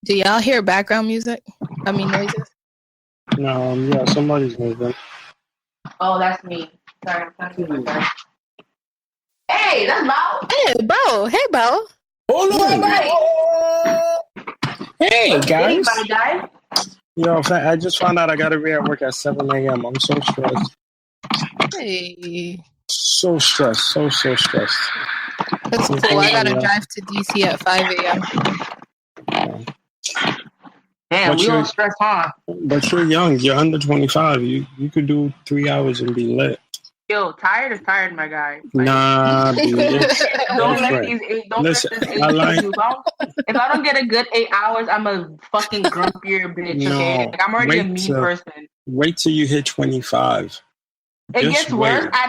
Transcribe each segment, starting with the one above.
Do y'all hear background music? I mean noises? No, yeah, somebody's moving. Oh, that's me. Sorry, I'm trying to get my guy. Hey, that's Bawo. Hey, Bawo. Hey, Bawo. Oh, hey, guys. Hey, my guy. Yo, I just found out I got to be at work at 7 a.m. I'm so stressed. Hey. So stressed. So stressed. That's cool. I got to drive to DC at 5 a.m. Damn, we don't stress, huh? But you're young. You're under 25. You could do 3 hours and be lit. Yo, tired is tired, my guy. Like, nah, dude. don't let these 8. Don't Listen, let this 8 like, if I don't get a good 8 hours, I'm a fucking grumpier bitch. Okay, like, I'm already a mean person. Wait till you hit 25. It just gets worse. I'm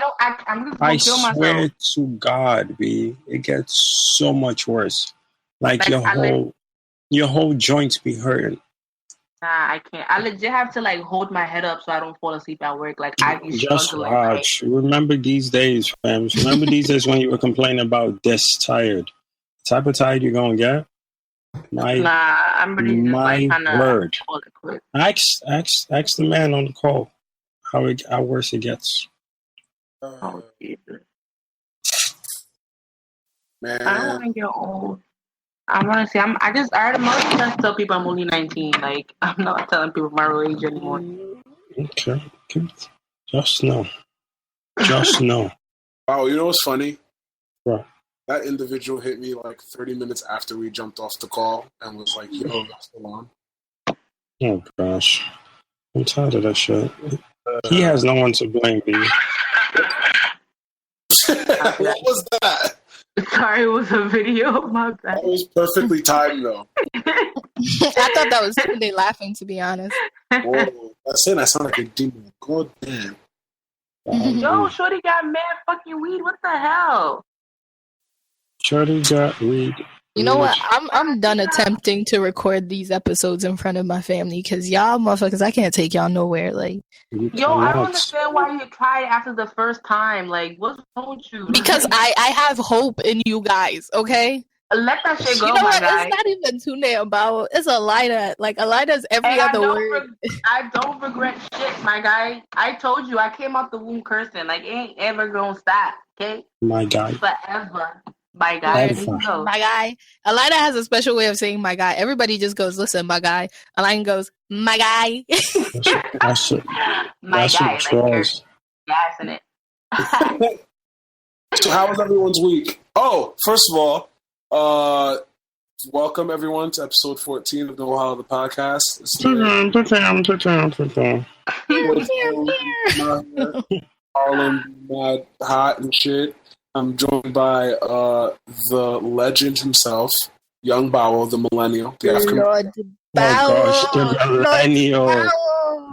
just gonna kill myself. I swear to God, B, it gets so much worse. Like your whole joints be hurting. Nah, I can't. I legit have to like hold my head up so I don't fall asleep at work. Like I be just struggling. watch. Remember these days, fam. Remember these days when you were complaining about this tired. The type of tired you're gonna get. I'm really just like kind of word. Ask the man on the call how worse it gets. Oh Jesus. Man. I don't want to get old. I want to say I'm just tell people I'm only 19. Like I'm not telling people my real age anymore. Okay. Just know. Wow, you know what's funny? What? That individual hit me like 30 minutes after we jumped off the call and was like, "Yo, that's still on." Oh gosh, I'm tired of that shit. He has no one to blame, B. What was that? Sorry, it was a video. My bad. That was perfectly timed, though. I thought that was they laughing, to be honest. Whoa, that's it. I sound like a demon. God damn. Yo, Shorty got mad fucking weed. What the hell? Shorty got weed. You know what? I'm done attempting to record these episodes in front of my family because y'all motherfuckers, I can't take y'all nowhere. Like, yo, I don't understand why you tried after the first time. Like, what's wrong with you? Because I have hope in you guys. Okay. Let that shit go, you know my what? guy. It's not even Tune about. It's Alida. Like Alida's every other word. I don't regret shit, my guy. I told you I came out the womb cursing. Like, it ain't ever gonna stop. Okay. My guy. Forever. My guy. My guy. Alida has a special way of saying my guy. Everybody just goes, listen, my guy. Alida goes, my guy. That's it. My that's guy. Like gassing it. So how was everyone's week? Oh, first of all, welcome everyone to episode 14 of the Wahala the podcast. Harlem, mad hot and shit. I'm joined by the legend himself, young Bawo, the millennial, the African. Lord Bawo. Oh gosh, the millennial.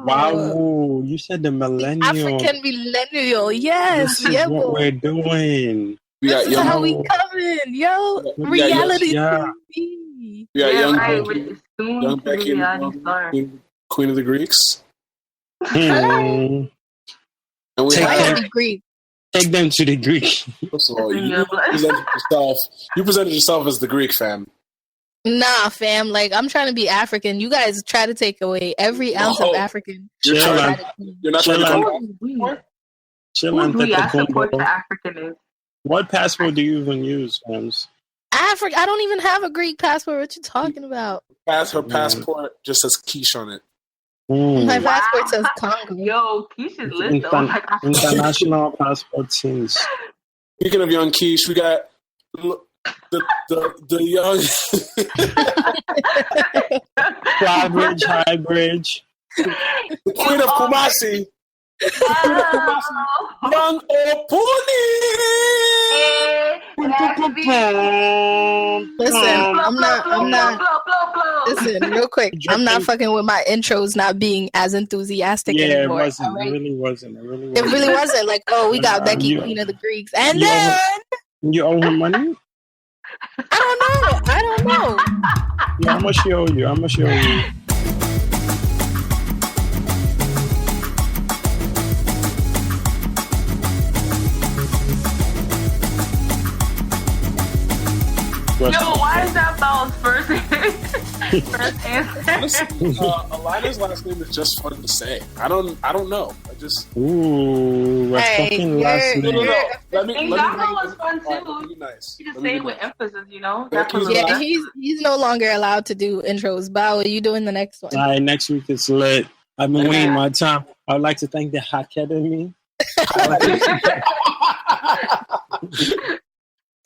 Wow, you said the millennial. African millennial, yes. This is what we're doing. This is how we coming, yo. Reality TV. Yeah, young Becky and Queen of the Greeks. And we have Greek. Take them to the Greek. First of all, you presented yourself as the Greek fam. Nah, fam. Like, I'm trying to be African. You guys try to take away every ounce of African. You're not trying to come I support the African. What passport do you even use, fams? Africa. I don't even have a Greek passport. What you talking about? Her passport just says quiche on it. My passport says Congo. Yo, Quiche is lit though. International passport since. Speaking of young Quiche, we got the young Flybridge, the Queen of Kumasi. Young Opuni. Listen, I'm not. Listen, real quick. I'm not fucking with my intros not being as enthusiastic anymore. It really wasn't. It really wasn't. Like, oh, we got Becky, Queen of the Greeks, and then you owe her money. I don't know. Yeah, how much she owe you? Yo, why is that Bow's first? First answer. Honestly, Alina's last name is just fun to say. I don't know. I just. Ooh, what's fucking last name? No. Let me Gabo was fun too. Let me be nice. You just say it with emphasis, you know. Yeah, he's no longer allowed to do intros. Bawo, you doing the next one? All right, next week is lit. I've been waiting my time. I would like to thank the Academy.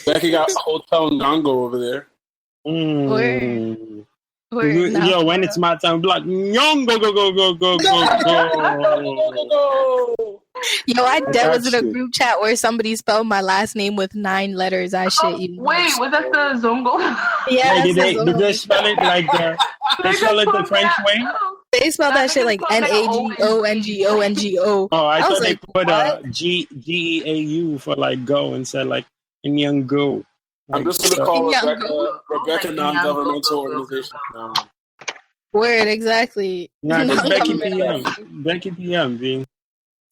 Becky got Hotel Ngongo over there. Yo, when it's my time, like, young, go. Yo, I was in a group chat where somebody spelled my last name with 9 letters. I shit you. Wait, was that the Zongo? Yeah. Did they spell it like they spell it the French way? They spell that shit like Nagongo. Oh, I thought they like, put a Geau for like go and said like in young go. I'm just gonna call Rebecca non-governmental organization now. Word, exactly. Nah, it's Becky PM. Becky PM, B.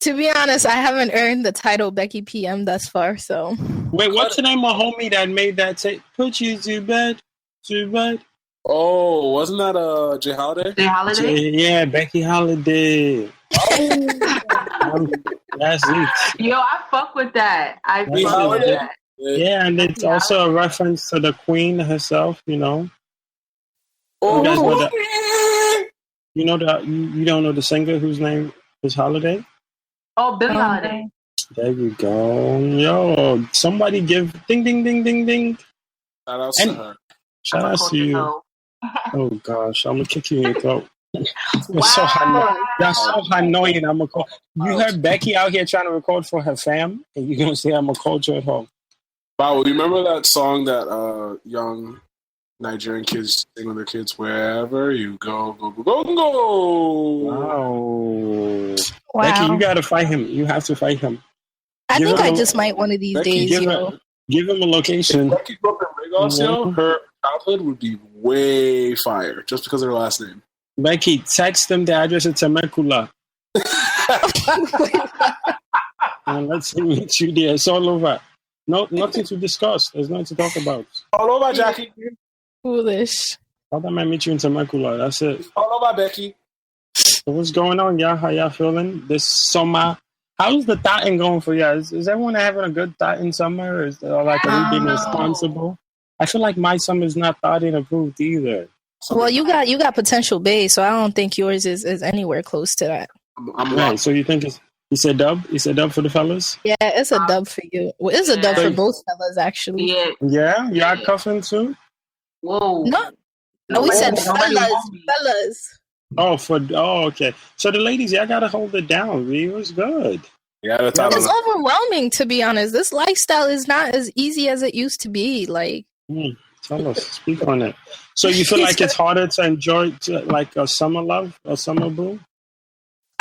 To be honest, I haven't earned the title Becky PM thus far, so. Wait, what's the name of homie that made that tape? Put you to bed. Oh, wasn't that Jay Holiday? Jay Holiday? Yeah, Becky Holiday. Oh, that's it. Yo, I fuck with that. I fuck with that. Yeah, and it's also a reference to the Queen herself, you know. Oh, you know that you don't know the singer whose name is Holiday? Oh, Billie Holiday. There you go. Yo, somebody give ding. Shout out to her. Shout out to you. Oh gosh, I'm gonna kick you in your throat. That's so annoying. I'm gonna call. You heard Becky out here trying to record for her fam, and you're gonna say I'm gonna call you at home. Wow, you remember that song that young Nigerian kids sing with their kids? Wherever you go. Wow. Becky, you gotta fight him. You have to fight him. I think I just might one of these days, give him a location. If Becky grew up in Lagos, her childhood would be way fire just because of her last name. Becky, text them the address of Temecula. And let's meet you there. It's all over. No, nothing to discuss. There's nothing to talk about. All over, Jackie. Foolish. How I might meet you in Temecula. That's it. All over, Becky. So what's going on, y'all? How y'all feeling this summer? How's the thotting going for y'all? Is everyone having a good thought in summer? Or is there like being responsible? I feel like my summer's not thotting approved either. Well, you got potential bae, so I don't think yours is anywhere close to that. I'm right. So you think you said dub? You said dub for the fellas? Yeah, it's a dub for you. Well, it's a dub for both fellas, actually. Yeah? Y'all cuffing too? Whoa. No, we said fellas. Oh, okay. So the ladies, y'all gotta hold it down. It was good. Yeah, it's overwhelming, to be honest. This lifestyle is not as easy as it used to be. Like, tell us, speak on it. So you feel like it's harder to enjoy like a summer love, a summer boo?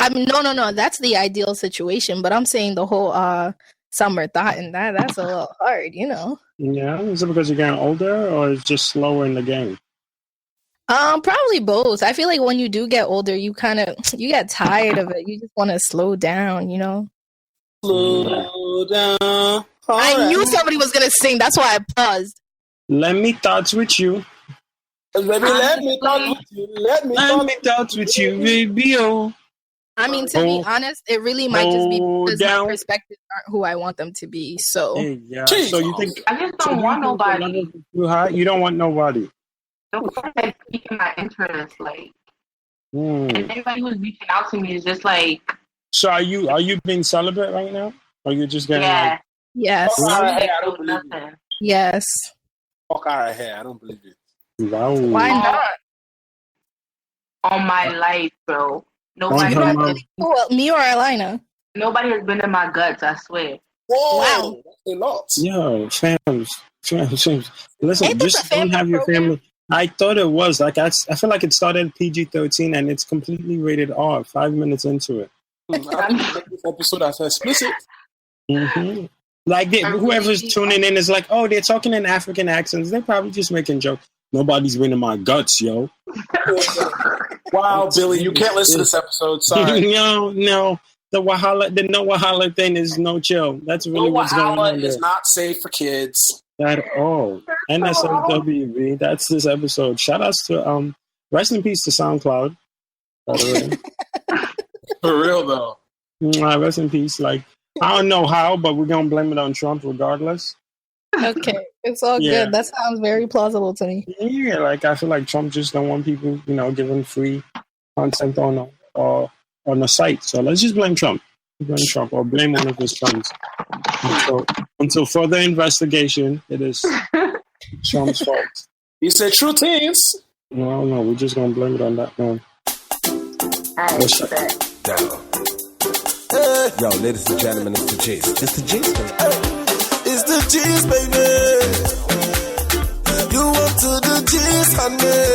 I mean, no. That's the ideal situation. But I'm saying the whole summer thought and that's a little hard, you know. Yeah, is it because you're getting older, or it's just slower in the game? Probably both. I feel like when you do get older, you get tired of it. You just want to slow down, you know. Slow down. I knew somebody was gonna sing. That's why I paused. Let me thoughts with you. Let me thoughts with you, baby. Oh. I mean, to be honest, it really might just be because my perspectives aren't who I want them to be. So, yeah. So you think I just don't want nobody. You don't want nobody. Nobody's piquing my interest. Like, and anybody who's reaching out to me is just like. So are you being celibate right now? Or you just getting like? Yes. I don't believe it. Yes. Fuck out of here! I don't believe it. Wow. Why not? On my life, bro. Nobody. Me or Aliana? Nobody has been in my guts. I swear. Whoa, wow. That's a lot. Yo, fams. Listen, just don't have your family. I thought it was like I feel like it started PG-13 and it's completely rated R. 5 minutes into it. This episode that's explicit. Mm-hmm. Like whoever's tuning in is like, oh, they're talking in African accents. They're probably just making jokes. Nobody's been in my guts, yo. Wow, Billy, you can't listen to this episode. Sorry. No. The no Wahala thing is no chill. That's really what's going on. Is not safe for kids at all. NSFWB. That's this episode. Shout outs to Rest in peace to SoundCloud. By the way. For real though. Rest in peace. Like, I don't know how, but we're gonna blame it on Trump regardless. Okay, it's all good. That sounds very plausible to me. Yeah, like I feel like Trump just don't want people, giving free content on the site. So let's just blame Trump. Blame Trump or blame one of his friends. Until further investigation, it is Trump's fault. He said true things. No, we're just gonna blame it on that man. Yo, ladies and gentlemen, it's the G's. It's the G's, baby. It's the G's, baby. You want to the G's, honey.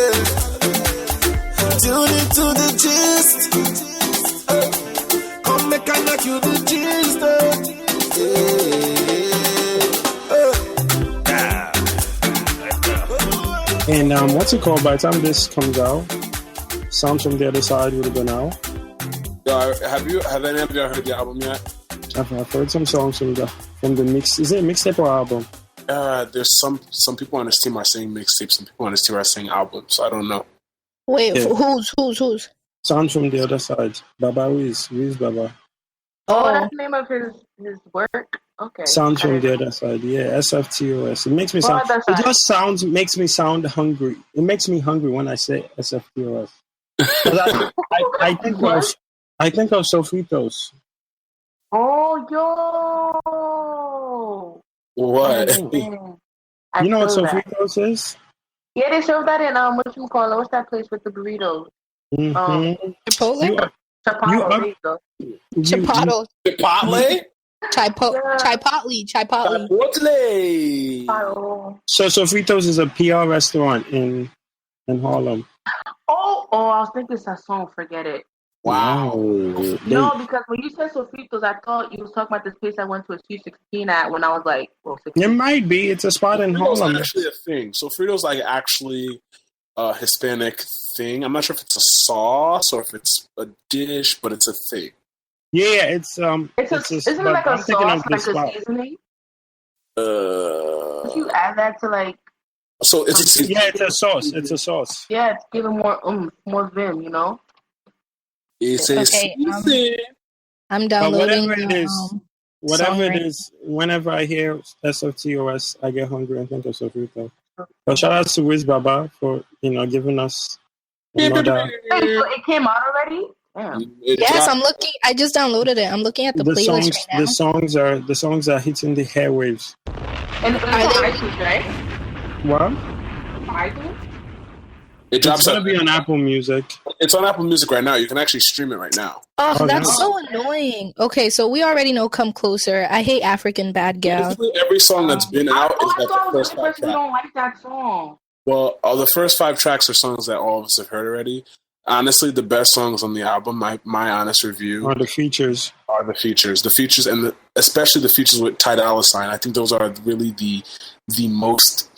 Tune into the G's. Come make I knock you the G's, And what's it called? By the time this comes out, Sounds from the Other Side would have been out. Have any of you heard the album yet? I've heard some songs from the mix. Is it a mixtape or album? There's some people on this team are saying mixtape. Some people on this team are saying album. So I don't know. Wait, who's? Sounds from the Other Side. Baba Wiz Baba. Oh, that's the name of his work. Okay. Sounds from the Other Side. Yeah, SFTOS. It makes me sound. It just makes me sound hungry. It makes me hungry when I say SFTOS. I think of Sofritos. Oh, yo! What? You know what Sofritos is? Yeah, they serve that in what's that place with the burritos? Mm-hmm. Chipotle. Chipotle. So Sofritos is a PR restaurant in Harlem. Oh, I was thinking Sasson. Forget it. Wow. No, because when you said Sofritos, I thought you was talking about this place I went to a Sweet 16 at when I was like, 16. It might be. It's a spot in Harlem. It's actually a thing. Sofrito's like actually a Hispanic thing. I'm not sure if it's a sauce or if it's a dish, but it's a thing. Yeah, isn't it like a sauce, like a seasoning? Did you add that to like? So it's a sauce. It's a sauce. Yeah, it's giving more vim, It's okay, I'm downloading. Whatever it is, whenever I hear SFTOS, I get hungry and think of Sofrito. So shout out to Wiz Baba for giving us another. It came out already. Yeah. Yes, I'm looking. I just downloaded it. I'm looking at the playlist right now. The songs are hitting the airwaves. And it's on iTunes, right? What? iTunes? It's going to be on Apple Music. It's on Apple Music right now. You can actually stream it right now. Oh, that's so annoying. Okay, so we already know "Come Closer." I hate African Bad Gal. Basically, every song that's been out is like the first 5 tracks. You don't like that song. Well, the first 5 tracks are songs that all of us have heard already. Honestly, the best songs on the album, my honest review, are the features. The features, and especially the features with tantalize. I think those are really the most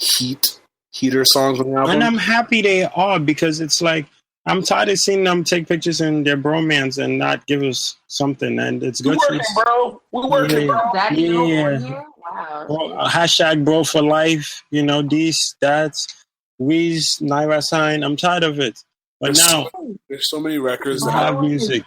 heater songs on the album. And I'm happy they are, because it's like I'm tired of seeing them take pictures in their bromance and not give us something. And it's good. We're working, bro. Yeah. Wow. Well, hashtag bro for life. That's Wiz, Naira Sign. I'm tired of it. But there's so many records that have music.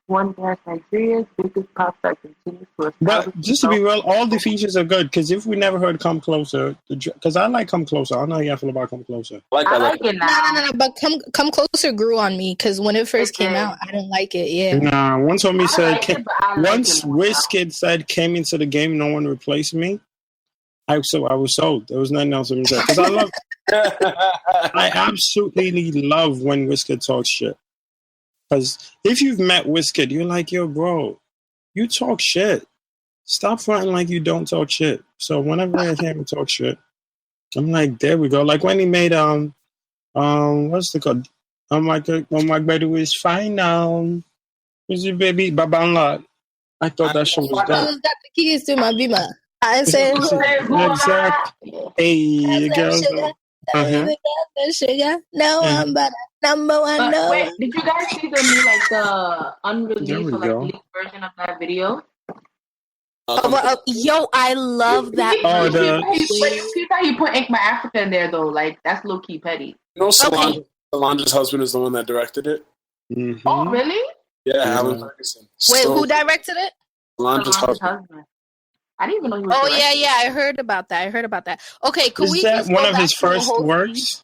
One that's Nigeria's biggest pop star continues to. But just to be real, all the features are good. Because if we never heard "Come Closer," because I like "Come Closer," I don't know how you feel about "Come Closer." I like it now. No. But "Come Closer" grew on me because when it first came out, I didn't like it. Yeah. Nah. Once Wizkid said "Came into the game, no one replaced me," I was sold. There was nothing else I can say because I love. I absolutely love when Wizkid talks shit. Because if you've met Wizkid, you're like, yo, bro, you talk shit. Stop fronting like you don't talk shit. So whenever I hear him talk shit, I'm like, there we go. Like when he made what's it called? My baby is fine now. Who's your baby? Babanla. I thought that shit was dope. Who's got the keys to my Bima? I said, exactly. Hey, girls. Sugar. No one but number one. No. Wait, did you guys see the new the unreleased or leaked version of that video? Yo, I love that. He put Ink My Africa in there though. Like that's low key petty. You know, Solange's husband is the one that directed it. Mm-hmm. Oh, really? Yeah, Alan Ferguson. Wait, who directed it? Solange's husband. I didn't even know he was. Yeah. I heard about that. Okay, could we? Is that one of his first works?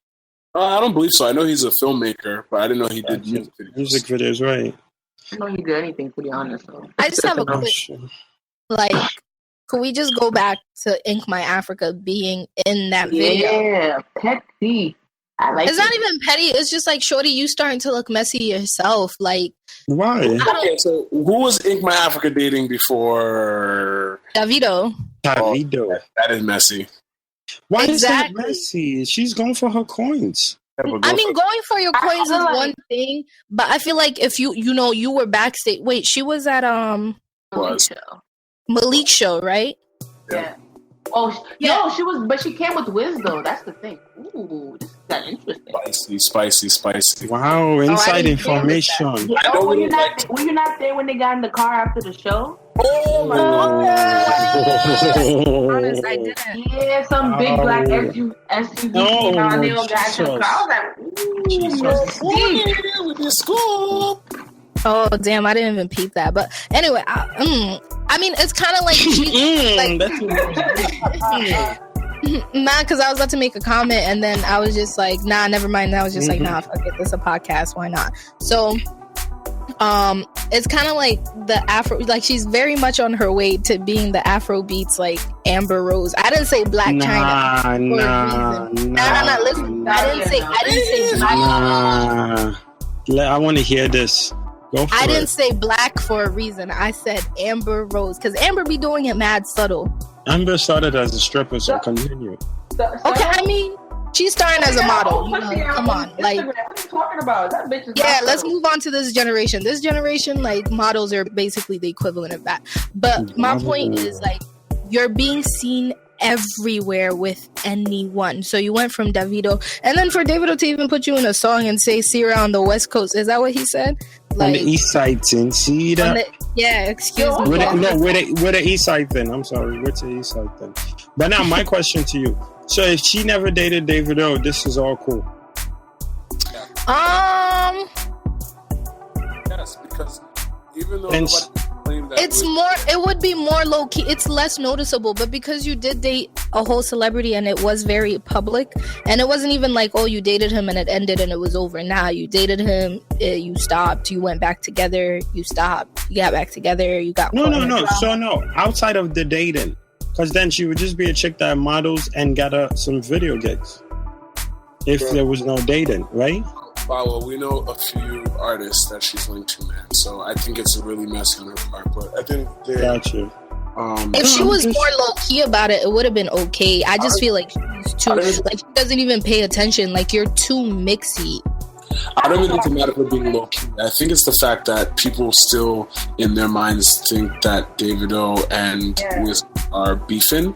I don't believe so. I know he's a filmmaker, but I didn't know he did music videos. Right? I didn't know he did anything. To be honest, though. I just have a quick. Like, could we just go back to Ink My Africa being in that video? Yeah, petty. I like it's not even petty. It's just like, shorty, you starting to look messy yourself. Like, why? Okay, so who was Ink My Africa dating before? Davido. That is messy. Why is that messy? She's going for her coins. I mean, going for your coins is one thing, but I feel like if you were backstage. Wait, she was at Malik's show, right? Yeah. Oh, no, she was, but she came with Wiz though. That's the thing. Ooh, this got interesting. Spicy. Wow, inside information. Were you not there when they got in the car after the show? Oh my God! Honest, I didn't. Yeah, some big black SUV. No, they all got in the car. I was like, with your school. Oh damn! I didn't even peep that. But anyway, I mean, it's kind of like, nah, because I was about to make a comment and then I was just like, nah, never mind. I was just like, nah, fuck it. This is a podcast. Why not? So, it's kind of like the Afro, like she's very much on her way to being the Afro beats, like Amber Rose. I didn't say Black China. Nah. Listen, I didn't say Black. I want to hear this. I didn't say black for a reason. I said Amber Rose because Amber be doing it mad subtle. Amber started as a stripper, so continue. Okay, I mean, she's starting as a model. Come on, like. What are you talking about? That bitch is let's move on to this generation. This generation, like, models are basically the equivalent of that. But my point is, like, you're being seen everywhere with anyone. So you went from Davido, and then for Davido to even put you in a song and say "See her on the West Coast," is that what he said? Like, on the East Side thing, see that? Excuse me. With the East Side thing. I'm sorry, what's the East Side thing? But now my question to you: so if she never dated Davido, this is all cool? Yes, because even though it would be more low key. It's less noticeable, but because you did date a whole celebrity and it was very public, and it wasn't even like, oh, you dated him and it ended and it was over. Nah, you dated him, you stopped, you went back together, you stopped, you got back together, you got no. So no, outside of the dating, because then she would just be a chick that models and got some video gigs. If there was no dating, right? Well, we know a few artists that she's linked to, man. So I think it's really messy on her part. But I think gotcha. If she was more low key about it, it would have been okay. I just feel like she's too, like, she doesn't even pay attention. Like, you're too mixy. I don't even think it's a matter of being low key. I think it's the fact that people still, in their minds, think that Davido and Wiz are beefing.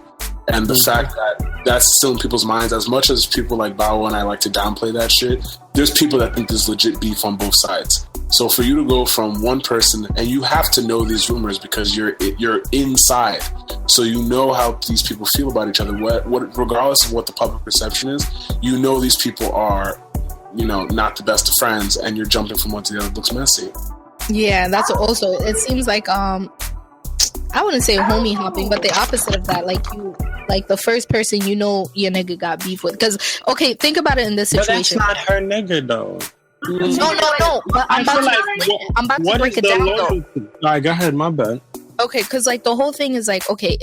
And the fact that that's still in people's minds, as much as people like Bawo and I like to downplay that shit, there's people that think there's legit beef on both sides. So for you to go from one person, and you have to know these rumors because you're inside, so you know how these people feel about each other. What regardless of what the public perception is, you know these people are, not the best of friends, and you're jumping from one to the other. It looks messy. Yeah, that's also. It seems like I wouldn't say homie hopping, but the opposite of that. Like the first person your nigga got beef with. Because, okay, think about it in this situation. But that's not her nigga, though. No. But I'm about to break it down, though. All right, go ahead. My bad. Okay, because, like, the whole thing is, like, okay,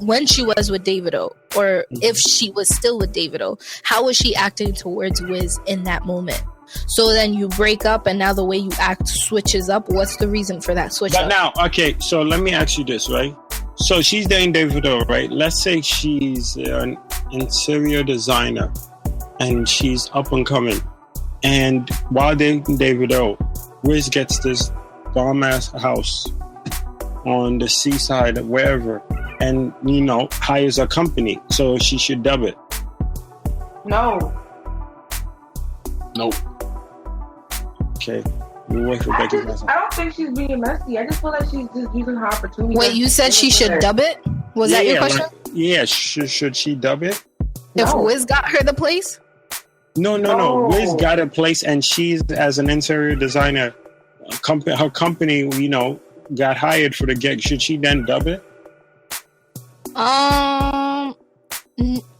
when she was with Davido, or if she was still with Davido, how was she acting towards Wiz in that moment? So then you break up, and now the way you act switches up. What's the reason for that switch up? Now, okay, so let me ask you this, right? So she's dating Davido, right? Let's say she's an interior designer and she's up and coming. And while dating Davido, Wiz gets this bomb-ass house on the seaside, wherever, and, hires a company. So she should dub it. No. Nope. Okay. We'll wait for Becky's message. I don't think she's being messy. I just feel like she's just using her opportunity. Wait, you said she should dub it? Was that your question? Should she dub it? If Wiz got her the place? No. Wiz got a place, and she's, as an interior designer, her company, got hired for the gig. Should she then dub it?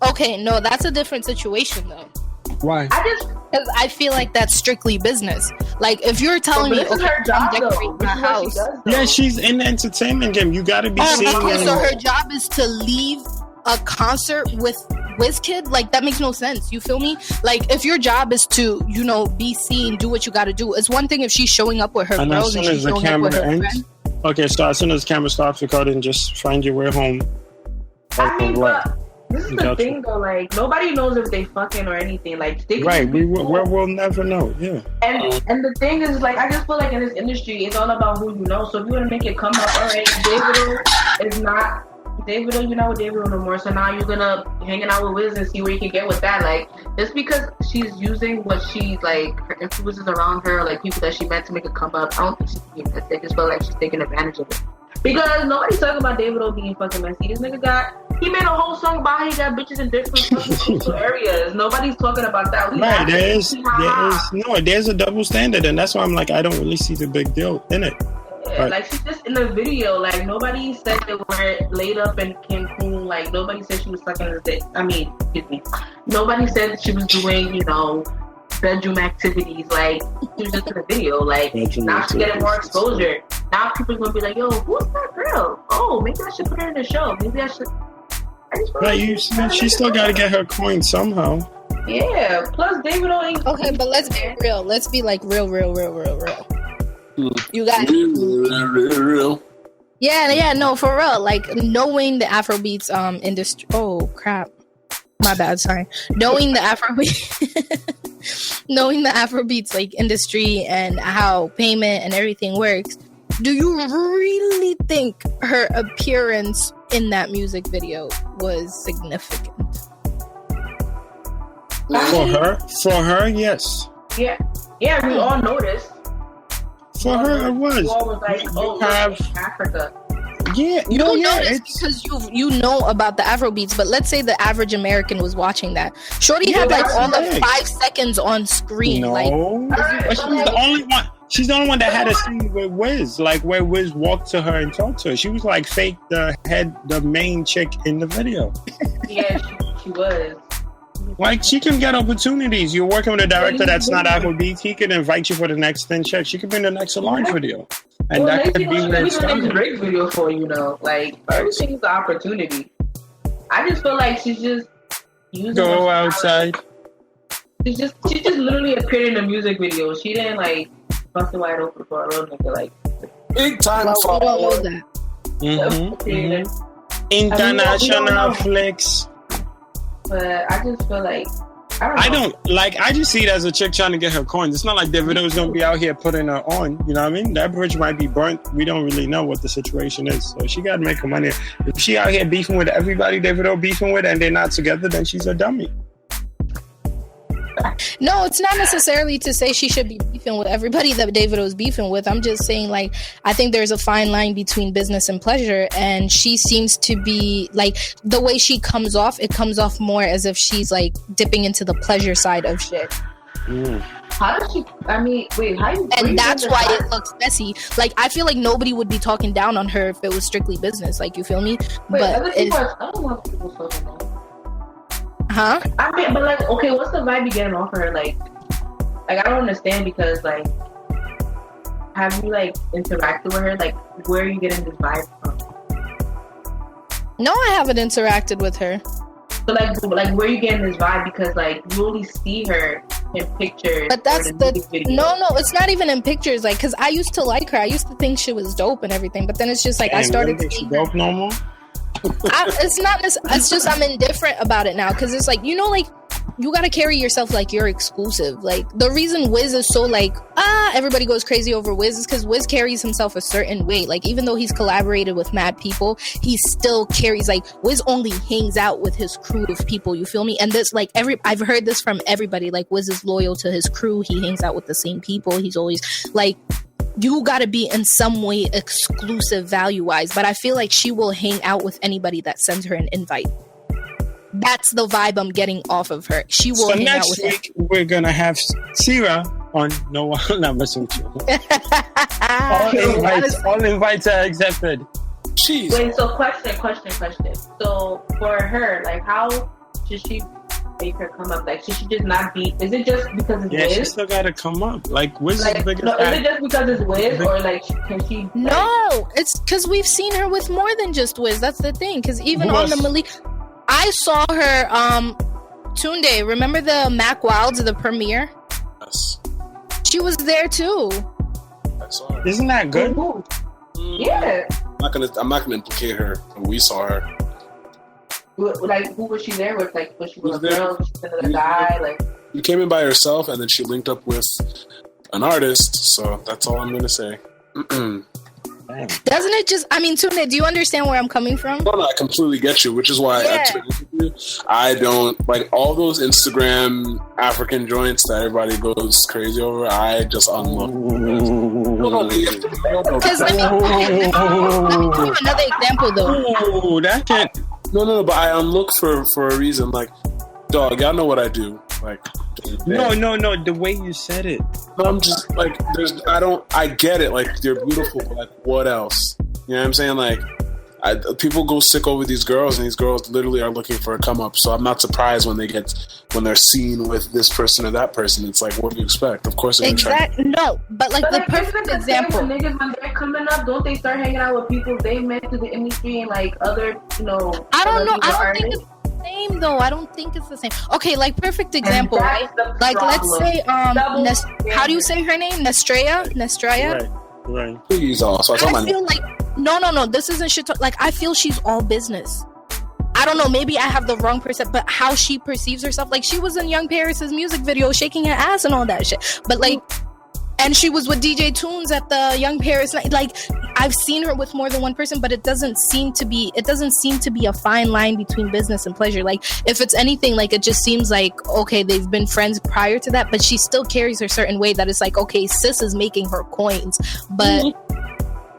Okay, no, that's a different situation, though. Why? Because I feel like that's strictly business. Like, if you're telling me, okay, I'm decorating my house. Yeah, she's in the entertainment game. You got to be seen. So her job is to leave a concert with Wizkid? Like, that makes no sense. You feel me? Like, if your job is to, be seen, do what you got to do. It's one thing if she's showing up with her and girls and she's showing up with her friends. Okay, so as soon as the camera stops recording, just find your way home. But this is the thing, though. Like, nobody knows if they fucking or anything. Like, they we'll never know. Yeah. And the thing is, like, I just feel like in this industry, it's all about who you know. So if you want to make it come up, all right, Davido is not. Davido, you're not with Davido no more. So now you're gonna hanging out with Wiz and see where you can get with that. Like, just because she's using what she like, her influences around her, like people that she meant to make a come up. I don't think she's being messy. I just feel like she's taking advantage of it. Because nobody's talking about Davido being fucking messy. This nigga he made a whole song about how he got bitches in different social areas. Nobody's talking about that. Right, there's a double standard, and that's why I'm like, I don't really see the big deal in it. Yeah, like, she's just in the video. Like, nobody said they were laid up in Cancun. Like, nobody said she was sucking his dick. Excuse me. Nobody said she was doing, bedroom activities. Like, she was just in the video. Like, now she's getting more exposure. Now people are gonna be like, yo, who's that girl? Oh, maybe I should put her in the show. Maybe I should. She still got to get her coin somehow. Yeah. Plus, Davido ain't. Okay, but let's be real. Let's be like real. You got real. Yeah, no, for real. Like, knowing the Afrobeats industry. Oh crap, my bad. Sorry. Knowing the Afrobeats like industry and how payment and everything works. Do you really think her appearance in that music video was significant? For her, yes. Yeah, we all noticed. For her, it was. We all was like, Africa. Yeah, you don't notice because you know about the Afrobeats, but let's say the average American was watching that. Shorty had like all the 5 seconds on screen. No, like, she's the only one. She's the only one that had a scene with Wiz, like where Wiz walked to her and talked to her. She was like fake the main chick in the video. Yeah, she was. Like, she can get opportunities. You're working with a director that's not Afrobeat. He could invite you for the next thin check. She could be in the next Solange video, and that could be where it's a great video for Like, everything is an opportunity. I just feel like she's just using. Go outside. She just literally appeared in a music video. She didn't like bust it wide open for a real nigga. Like, big time for that. International flex. But I just feel like I just see it as a chick trying to get her coins. It's not like Davido's gonna be out here putting her on. You know what I mean? That bridge might be burnt. We don't really know what the situation is. So she gotta make her money. If she out here beefing with everybody Davido beefing with and they're not together, then she's a dummy. No, it's not necessarily to say she should be beefing with everybody that Davido's beefing with. I'm just saying, like, I think there's a fine line between business and pleasure, and she seems to be, like, the way she comes off, it comes off more as if she's, like, dipping into the pleasure side of shit. How does she, how you... And that's why it looks messy. Like, I feel like nobody would be talking down on her if it was strictly business. Like, you feel me? I don't know if people talking about. Huh? But like, okay, what's the vibe you getting off of her? Like I don't understand, because like, have you like interacted with her? Like, where are you getting this vibe from? No, I haven't interacted with her. So like where are you getting this vibe? Because like, you only see her in pictures. But that's no, it's not even in pictures. Like, because I used to like her. I used to think she was dope and everything. But then it's just like, I started to see dope no more. It's not. It's just I'm indifferent about it now, because it's like, like you gotta carry yourself like you're exclusive. Like the reason Wiz is so like everybody goes crazy over Wiz is because Wiz carries himself a certain way. Like even though he's collaborated with mad people, he still carries like Wiz only hangs out with his crew of people. You feel me? And this like I've heard this from everybody. Like Wiz is loyal to his crew. He hangs out with the same people. He's always like, you gotta be in some way exclusive value wise. But I feel like she will hang out with anybody that sends her an invite. That's the vibe I'm getting off of her. She will hang out with next week we're gonna have Sierra on No One Number Two. All invites are accepted. Jeez. Wait, so question. So for her, like, how should she make her come up? Like, should she just not be? Is it just because it's Wiz? She still gotta come up. Like Wiz is the biggest. No, is it just because it's Wiz, or like can she? Like, no, it's because we've seen her with more than just Wiz. That's the thing. Because even on the Malik. I saw her Tunde. Remember the Mac Wilds, the premiere? Yes. She was there too. I saw her. Isn't that good? Yeah. I'm not gonna implicate her. We saw her. Like, who was she there with? Like, was she with a there? girl? Was she with a guy? Like, She came in by herself, and then she linked up with an artist. So that's all I'm gonna say. Doesn't it just? I mean, Tunde, do you understand where I'm coming from? No, I completely get you, which is why I don't like all those Instagram African joints that everybody goes crazy over. I just unlock. Because let me give you another example, though. Oh, that can't. No, but I unlook for a reason. Like, dog, y'all know what I do. Like, no. The way you said it. No, I'm just like, I get it. Like, they're beautiful, but like, what else? You know what I'm saying? Like, people go sick over these girls, and these girls literally are looking for a come up. So I'm not surprised when they're seen with this person or that person. It's like, what do you expect? Of course, they're exactly. No, but like the perfect example. Niggas, when they're coming up, don't they start hanging out with people they met to the industry and like other, I don't know. I don't think it's the same though. I don't think it's the same. Okay, like perfect example, right? Like let's say how do you say her name? Nestrea? Right. Please also. I feel like no. This isn't shit. Like I feel she's all business. I don't know. Maybe I have the wrong perception, but how she perceives herself, like she was in Young Paris's music video, shaking her ass and all that shit. But like, and she was with DJ Tunes at the Young Paris night. Like I've seen her with more than one person, but it doesn't seem to be a fine line between business and pleasure. Like if it's anything, like it just seems like, okay, they've been friends prior to that, but she still carries her certain way that it's like, okay, sis is making her coins, but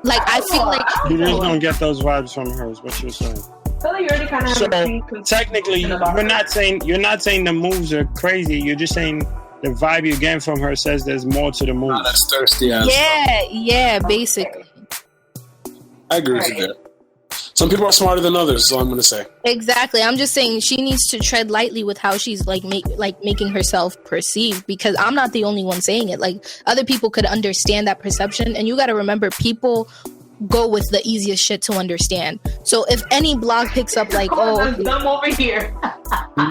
like I feel like you just don't get those vibes from her. Is what you're saying. I feel like you already kind of have technically, you're not saying the moves are crazy. You're just saying the vibe you're getting from her says there's more to the moves. That's thirsty ass. Yeah, basically. I agree with you there. Some people are smarter than others, is all I'm going to say. Exactly. I'm just saying she needs to tread lightly with how she's making herself perceived, because I'm not the only one saying it. Like other people could understand that perception, and you got to remember, people go with the easiest shit to understand. So if any blog picks up like, dumb over here.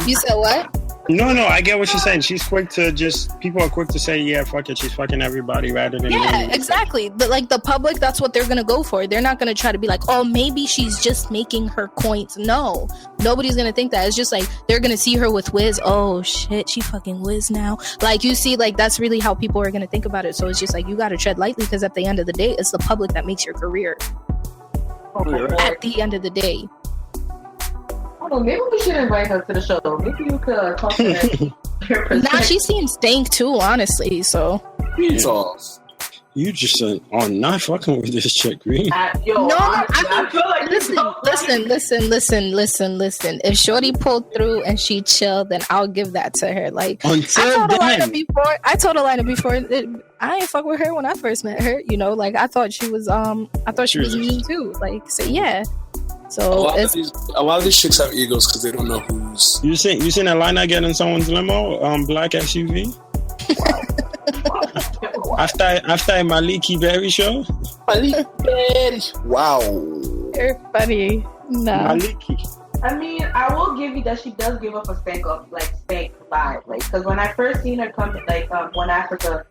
You said what? No, I get what you're saying. People are quick to say, yeah, fuck it, she's fucking everybody rather than exactly. The public, that's what they're gonna go for. They're not gonna try to be like, oh, maybe she's just making her coins. No, nobody's gonna think that. It's just like they're gonna see her with Wiz. Oh shit, she fucking Wiz now. Like you see, like that's really how people are gonna think about it. So it's just like you gotta tread lightly, because at the end of the day, it's the public that makes your career. At the end of the day. Oh, maybe we should invite her to the show. Maybe you could talk to her. Nah, she seems stank too, honestly. So you just said, not fucking with this chick, Green. I feel like listen. If Shorty pulled through and she chilled, then I'll give that to her. Like I told Alina before, I ain't fuck with her when I first met her. You know, like I thought she was mean too. Like, so yeah. So a lot of these chicks have egos because they don't know who's. You seen Alina get in someone's limo, black SUV? Wow. After a Maliki Berry show. Maliki Berry. Wow. You're funny. Nah. Maliki. I mean, I will give you that she does give up a stank vibe, like, because when I first seen her come, like, One Africa,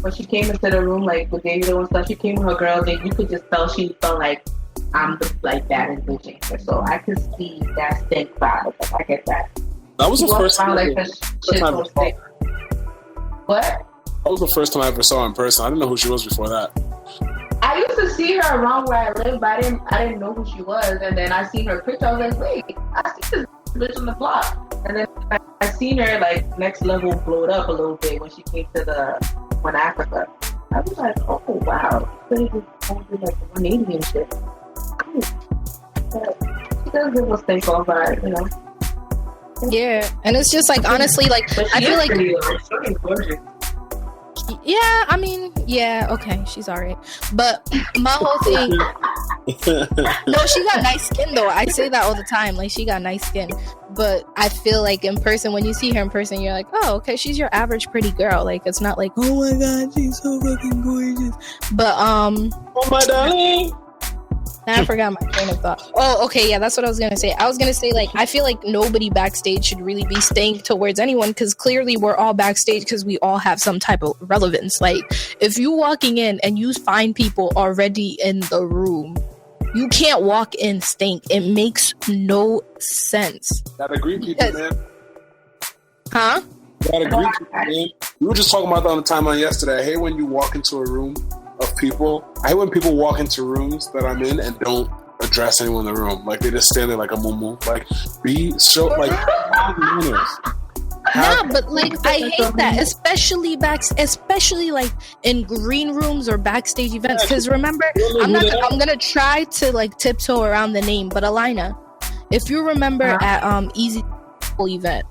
when she came into the room, like, with Davido and stuff, she came with her girls, and you could just tell she felt like, I'm the, like, baddest bitch in here. So I could see that stank vibe. Like, I get that. That was the first time. Like what? That was the first time I ever saw her in person. I didn't know who she was before that. I used to see her around where I live, but I didn't know who she was. And then I seen her picture. I was like, wait, I see this bitch on the block. And then I seen her like next level blowed up a little bit when she came to One Africa. I was like, oh wow, she does like 180 and shit. But she does give us things all right, you know. Yeah, and it's just like honestly, like I feel like. Yeah, I mean, yeah, okay, she's alright. But my whole thing, no, she got nice skin though. I say that all the time, like she got nice skin. But I feel like in person, when you see her in person, you're like, oh, okay, she's your average pretty girl. Like it's not like, oh my god, she's so fucking gorgeous. But oh my darling. I forgot my train of thought. Oh, okay, yeah, that's what I was gonna say. I was gonna say, like, I feel like nobody backstage should really be staying towards anyone because clearly we're all backstage because we all have some type of relevance. Like, if you walking in and you find people already in the room, you can't walk in stink. It makes no sense. Gotta greet people, man. Huh? Gotta greet people, man. We were just talking about that on the timeline yesterday. I hate when you walk into a room of people. I hate when people walk into rooms that I'm in and don't address anyone in the room. Like they just stand there like a moo. Like be so like nah, but like I hate that, especially like in green rooms or backstage events. Because remember, I'm gonna try to like tiptoe around the name, but Alina, if you remember at Easy event,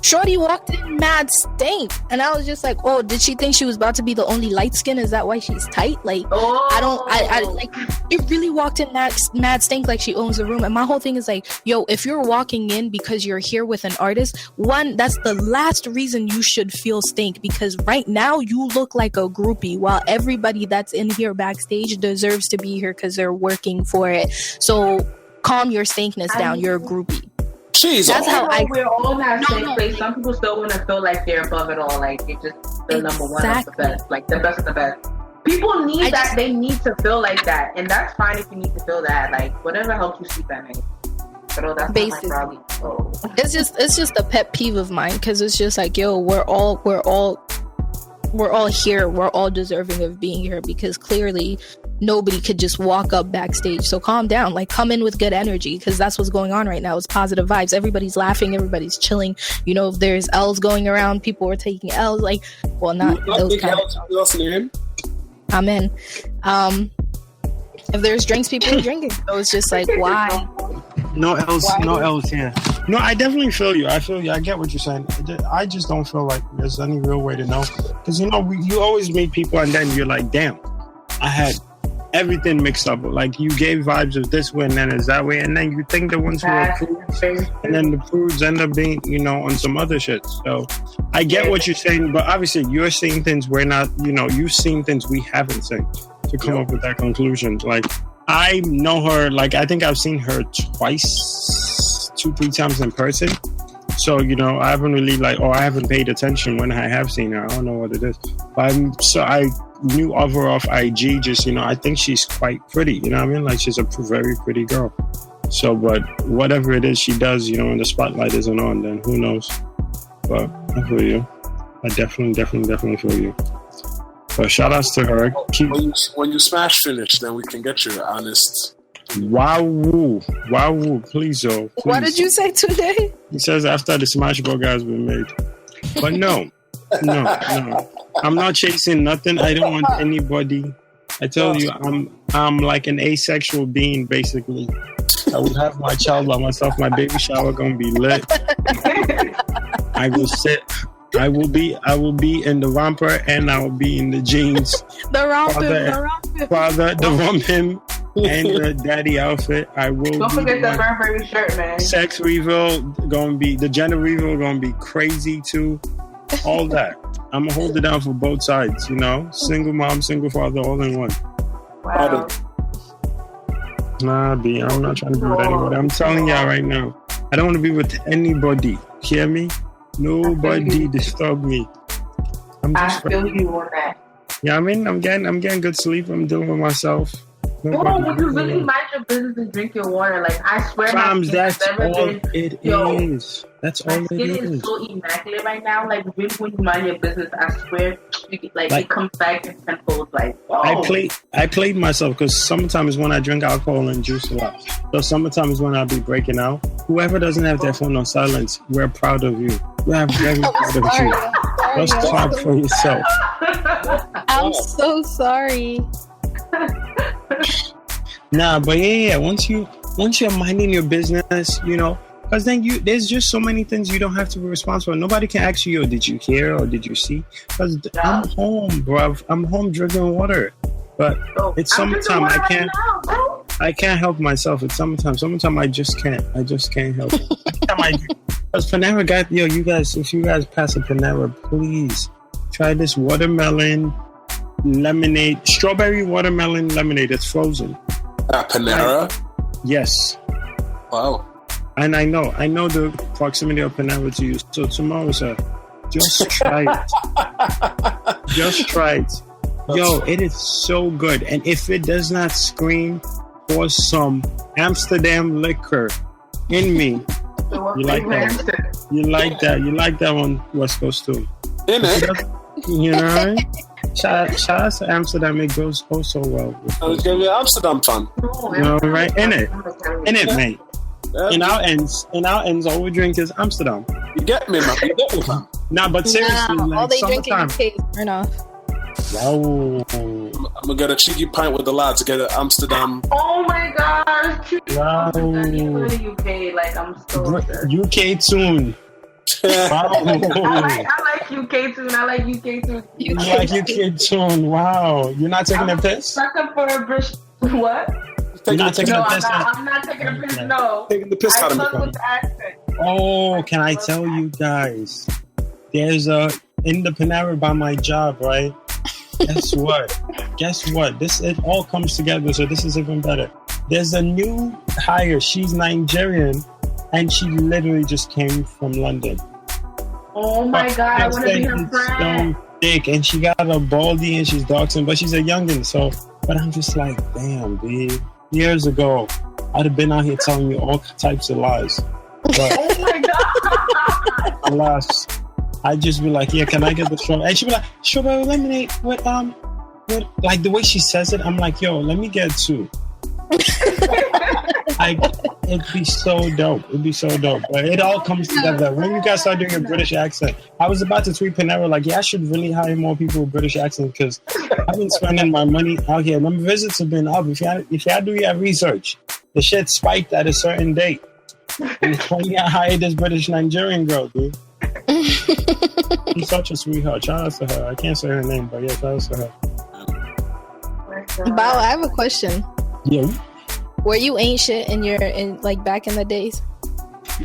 Shorty walked in mad stink, and I was just like, oh, did she think she was about to be the only light skin? Is that why she's tight? Like, I like, it really walked in mad stink like she owns the room. And my whole thing is like, yo, if you're walking in because you're here with an artist, one, that's the last reason you should feel stink, because right now you look like a groupie while everybody that's in here backstage deserves to be here because they're working for it. So calm your stinkness down. You're a groupie. Jeez, that's how we're all not safe place. Some people still want to feel like they're above it all, like they're just the number one of the best, like the best of the best. People need that. They need to feel like that, and that's fine if you need to feel that. Like whatever helps you sleep at night. But that's basically not my problem. So. It's just a pet peeve of mine because it's just like, yo, we're all here. We're all deserving of being here because clearly nobody could just walk up backstage. So calm down, like come in with good energy because that's what's going on right now. It's positive vibes. Everybody's laughing. Everybody's chilling. You know, if there's L's going around, people are taking L's. Like, well, not those kind of L's. I'm in. If there's drinks, people are drinking. So it's just like, why? No L's here. No, I definitely feel you. I get what you're saying. I just don't feel like there's any real way to know. Because, you know, you always meet people and then you're like, damn, I had everything mixed up. Like, you gave vibes of this way and then it's that way. And then you think the ones who are prudes, and then the prudes end up being, you know, on some other shit. So I get what you're saying. But obviously, you're seeing things we're not, you know, you've seen things we haven't seen to come up with that conclusion. Like, I know her, like, I think I've seen her twice, 2-3 times in person. So, you know, I haven't really, like, I haven't paid attention when I have seen her. I don't know what it is. But I knew of her off IG, just, you know, I think she's quite pretty, you know what I mean? Like, she's a very pretty girl. So, but whatever it is she does, you know, when the spotlight isn't on, then who knows? But I feel you. I definitely feel you. But shout outs to her. When you smash finish, then we can get your honest. Wow, please, yo. Please. What did you say today? He says after the smash burger has been made. But no. I'm not chasing nothing. I don't want anybody. I tell you, I'm like an asexual being, basically. I will have my child by myself. My baby shower gonna be lit. I will sit. I will be in the romper and I will be in the jeans. The romper. The romper and the daddy outfit. I will. Don't forget the Burberry shirt, man. Sex reveal gonna be, the gender reveal gonna be crazy too. All that. I'm gonna hold it down for both sides, you know? Single mom, single father, all in one. Wow. Nah, B, I'm not trying to be with anybody. I'm telling y'all right now. I don't want to be with anybody. Hear me? Nobody disturb me. I feel you on that. Yeah, I mean, I'm getting good sleep. I'm dealing with myself. Bro, when you really mind your business and drink your water, like I swear, Sometimes that's all been, it is. That's all it is. Skin is so immaculate right now. Like really, when you mind your business, I swear, it comes back in tenfold. Like, whoa. I played myself because sometimes when I drink alcohol and juice a lot, so sometimes when I be breaking out, whoever doesn't have their phone on silence, we're proud of you. We are very proud of you. Just clap for yourself. I'm so sorry. Nah, but yeah. Once you're minding your business, you know, because then there's just so many things you don't have to be responsible. Nobody can ask you, did you hear or did you see? Because I'm home, bruv. I'm home drinking water. But it's summertime. I can't help myself. It's summertime. Summertime, I just can't help it. Because Panera got, you guys, if you guys pass a Panera, please try this watermelon lemonade, strawberry watermelon lemonade. It's frozen. At Panera? Yes. Wow. And I know the proximity of Panera to you. So tomorrow, sir, just try it. Just try it. Yo, it is so good. And if it does not scream for some Amsterdam liquor in me, you like that. You like that one, West Coast too. In it. You know what I mean? Shout out to Amsterdam. It goes so well. I was giving you Amsterdam fun. You know, right? In it, mate. In our ends, all we drink is Amsterdam. You get me, man. Nah, but seriously, like, all they drink summertime. is cake. Turn off. Wow. I'm gonna get a cheeky pint with the lads to get an Amsterdam. Oh my gosh. Wow. UK, like I'm so UK tune. Wow. I like UK tune. I like UK tune. You like UK tune. Wow. You're not taking a piss? Suck up for a British. What? You're not taking a piss? I'm not taking a piss, no. Taking the piss out of me. Oh, can I tell you guys? There's in the Panera by my job, right? Guess what? It all comes together, so this is even better. There's a new hire. She's Nigerian, and she literally just came from London. Oh my God, I want to be her friend. So thick, and she got a baldy, and she's dark-skinned, but she's a youngin', so... But I'm just like, damn, dude. Years ago, I'd have been out here telling you all types of lies. But, oh my God! Alas, I'd just be like, yeah, can I get the strawberry? And she'd be like, strawberry lemonade with like the way she says it, I'm like, yo, let me get two. It'd be so dope. But it all comes together. When you guys start doing a British accent, I was about to tweet Panera like, yeah, I should really hire more people with British accents because I've been spending my money out here. My visits have been up. If y'all do your research, the shit spiked at a certain date. And when I hired this British Nigerian girl, dude. She's such a sweetheart. Shout out to her. I can't say her name, but yeah, shout out to her. Bawo, I have a question. Yeah. Were you ain't shit back in the days?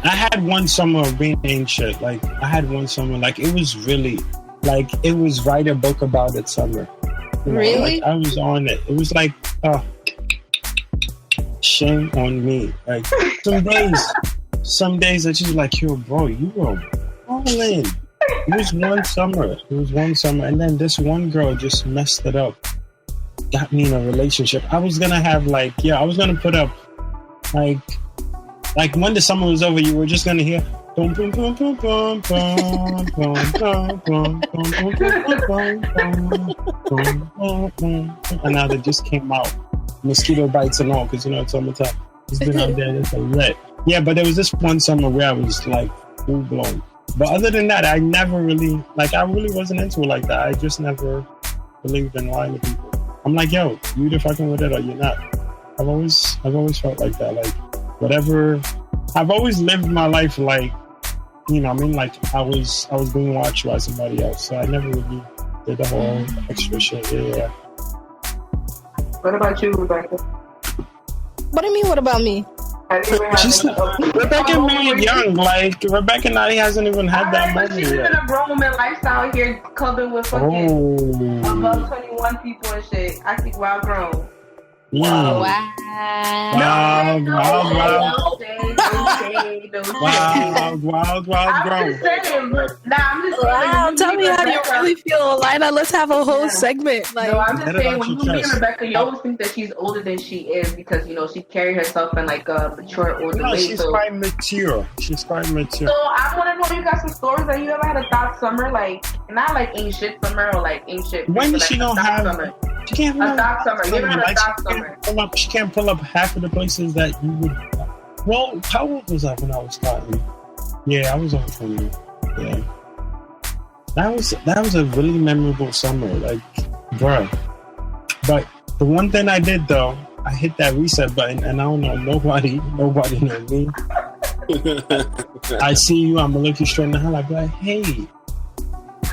I had one summer of being ain't shit. Like I had one summer, like it was really, like it was write a book about it summer. You know, really? Like, I was on it. It was like, shame on me. Like some days that she's like, yo, bro, you were balling. It was one summer, and then this one girl just messed it up. Got me in a relationship. I was gonna have I was gonna put up like when the summer was over, you were just gonna hear boom boom boom boom boom boom boom boom boom boom boom, and now they just came out, mosquito bites and all, because you know it's summertime. It's been out there, it's a lit. Yeah, but there was this one summer where I was like full blown. But other than that, I never really I really wasn't into it like that. I just never believed in lying to people. I'm like, yo, you either fucking with it or you're not. I've always felt like that. Like, whatever. I've always lived my life like, you know what I mean? Like, I was being watched by somebody else. So I never really did the whole extra shit. Yeah. What about you, Rebecca? What do you mean, what about me? Rebecca married young. Like, Rebecca now hasn't even had that moment yet. She's living a grown woman lifestyle here, covered with fucking above 21 people and shit. I think wild grown. Wow. Wow. Wild, I'm just saying, but I'm just saying. Wow, tell me how you really feel, Alina. Let's have a whole segment. Like, no, I'm just saying, when you your meet chest. Rebecca, you always think that she's older than she is because, you know, she carried herself in like a mature older No, way. she's quite mature. She's quite mature. So I want to know if you got some stories that you ever had a thought summer, like, not like ain't shit summer or like ain't shit. When but she like don't have summer. She can't A thought summer. You ever had a thought summer? She can't pull up half of the places that you would. Well, how old was I when I was starting? Yeah, I was over 20. Yeah, that was a really memorable summer. Like, bruh. But the one thing I did though, I hit that reset button, and I don't know nobody know me. I see you, I'm gonna look you straight in the eye, like, hey,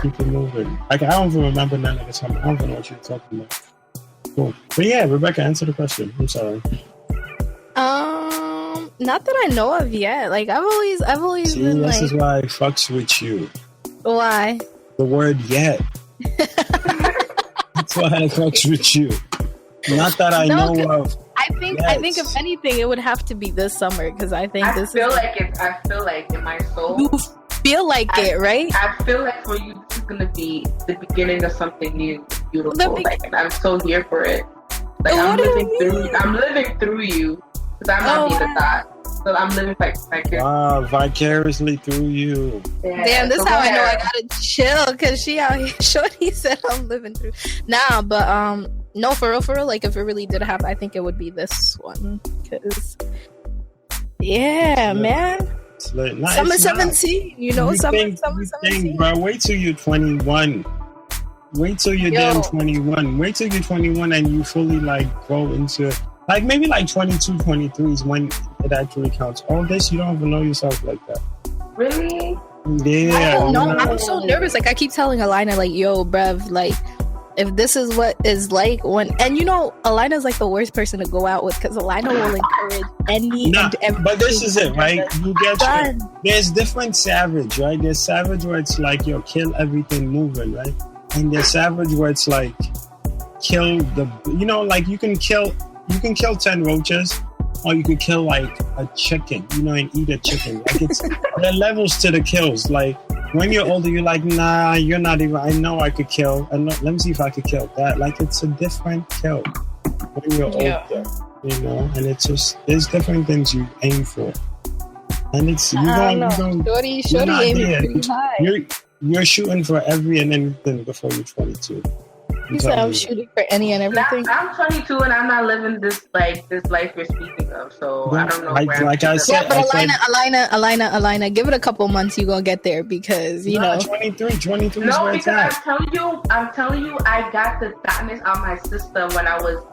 keep it moving. Like, I don't even remember none of the time. I don't even know what you're talking about. Cool. But yeah, Rebecca, answer the question. I'm sorry. Not that I know of yet. Like, I've always See, been this like, is why I fucks with you. why? The word yet. That's why I fucks with you. Not that I know of. I think if anything, it would have to be this summer because I think I feel like in my soul. You feel like it, right? I feel like for you, this is gonna be the beginning of something new, beautiful. Like, and I'm so here for it. Like, I'm living through you because I'm not being a thought. So I'm living vicariously through you. Yeah, damn, this is how I know I gotta chill because she out here. Shorty said I'm living through. Nah, but no, for real. Like, if it really did happen, I think it would be this one. Because, yeah, man. Summer 17, you know, summer 17. Bro, wait till you're 21. Wait till you're damn 21. Wait till you're 21 and you fully like grow into like maybe like 22, 23 is when it actually counts. All this, you don't even know yourself like that. Really? Yeah. No, I'm so nervous. Like, I keep telling Alina, like, yo, bruv, like, if this is what is like when, and you know, Alina's like the worst person to go out with because Alina will encourage any and everything. But this is it, right? You get there's different savage, right? There's savage where it's like, yo, kill everything moving, right? And there's savage where it's like, kill the, you know, like you can kill 10 roaches, or you could kill like a chicken, you know, and eat a chicken. Like, it's there are levels to the kills. Like, when you're older, you're like, nah, you're not even. I know I could kill. Let me see if I could kill that. Like, it's a different kill when you're older, you know. And it's just there's different things you aim for, and it's you don't. Shorty aiming pretty high. You're shooting for every and anything before you're 22. You said I'm shooting for any and everything. I'm 22 and I'm not living this life you're speaking of. So I don't know. Like I said, but Alina, give it a couple months. You gonna get there because you know. 23 is no, where it's because at. I'm telling you, I got the thoughtness on my system when I was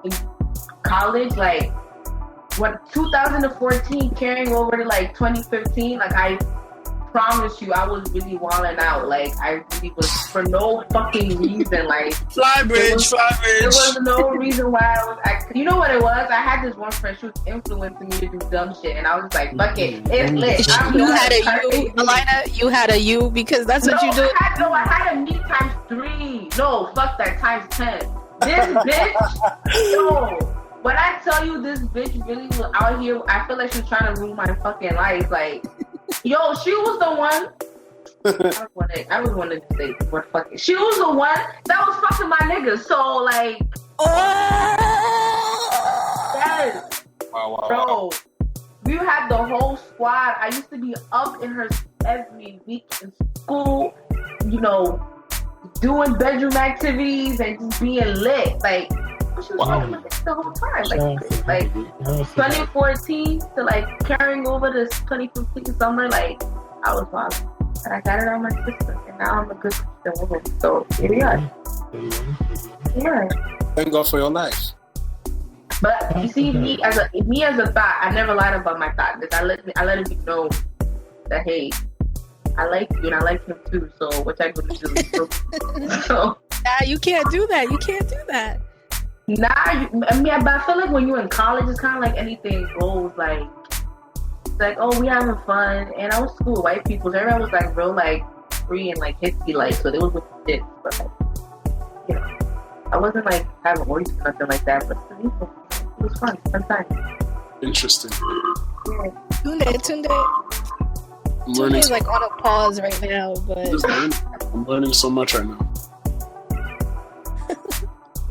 in college. Like, what 2014 carrying over to like 2015. Like, I promise you, I was really wilding out. Like, I really was for no fucking reason. Like, Flybridge. There was no reason why I was. You know what it was? I had this one friend. She was influencing me to do dumb shit, and I was like, "Fuck it, it's lit." You had a you, Alina. You had a you because that's what you do. I had a me times 3. No, fuck that, times 10. This bitch. No. When I tell you this bitch really was out here, I feel like she was trying to ruin my fucking life. Like, yo, she was the one. I was wanting to say we're fucking. She was the one that was fucking my niggas. So like, yes, bro. We had the whole squad. I used to be up in her every week in school. You know, doing bedroom activities and just being lit. Like, she was fucking my niggas the whole time. Like 2014 to like carrying over to 2015 summer. Like, I was wild. And I got it on my system, and now I'm a good Christian woman. So here we are. Yeah. Thank God for your life. But you see, me as a thought, I never lied about my thought. I let it be known that, hey, I like you and I like him too. So what I gonna do? So you can't do that. You can't do that. But I feel like when you're in college, it's kind of like anything goes. Like, it's like, oh, we having fun, and I was school with white people. So everyone was like real like free and like hippie like, so they was with shit. But like, you know, I wasn't like having voice or nothing like that, but it was fun time. Interesting. Yeah. Tunde is like on a pause right now, but I'm learning so much right now.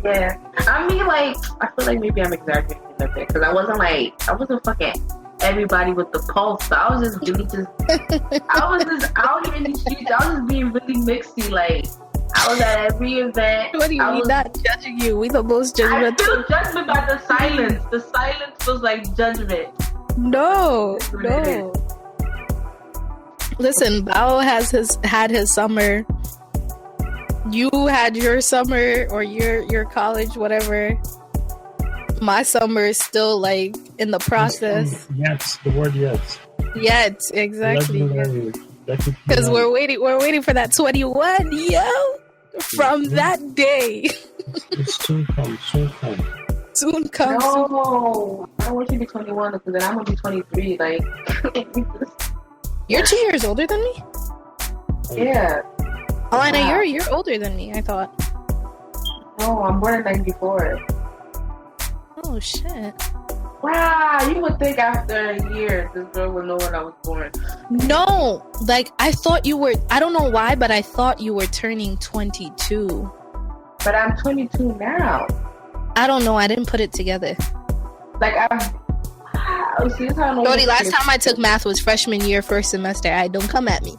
Yeah, I mean, like, I feel like maybe I'm exaggerating a bit because I wasn't fucking everybody with the pulse. So I was just really I was just out here in the streets. I was just being really mixy. Like, I was at every event. What do you mean? Not judging you. We the most judgmental. I feel judgment by the silence. The silence was like judgment. No. Listen, Bawo had his summer. You had your summer or your college, whatever. My summer is still like in the process. Yes, the word yes. Yet, exactly. Because we're waiting for that 21, yo. From that day. It's soon come. Soon come. No, I want you to be 21 because then I'm gonna be 23. Like, you're 2 years older than me. Yeah. Alana, you're older than me, I thought. No, I'm born in 94. Oh, shit. Wow, you would think after a year this girl would know when I was born. No, like, I thought you were, I don't know why, but I thought you were turning 22. But I'm 22 now. I don't know, I didn't put it together. Like, Jody, last time I took math was freshman year, first semester. Don't come at me.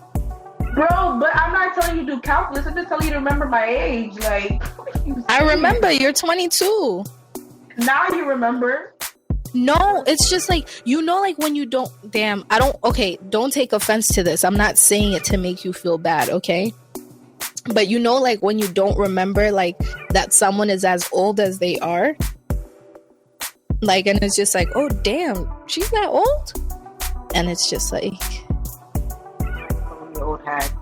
Bro, but I'm not telling you to do calculus. I'm just telling you to remember my age. Like, I remember you're 22. Now you remember. No, it's just like, like when you don't, don't take offense to this. I'm not saying it to make you feel bad, okay? But like when you don't remember, like, that someone is as old as they are. Like, and it's just like, oh, damn, she's that old? And it's just like... Old hat.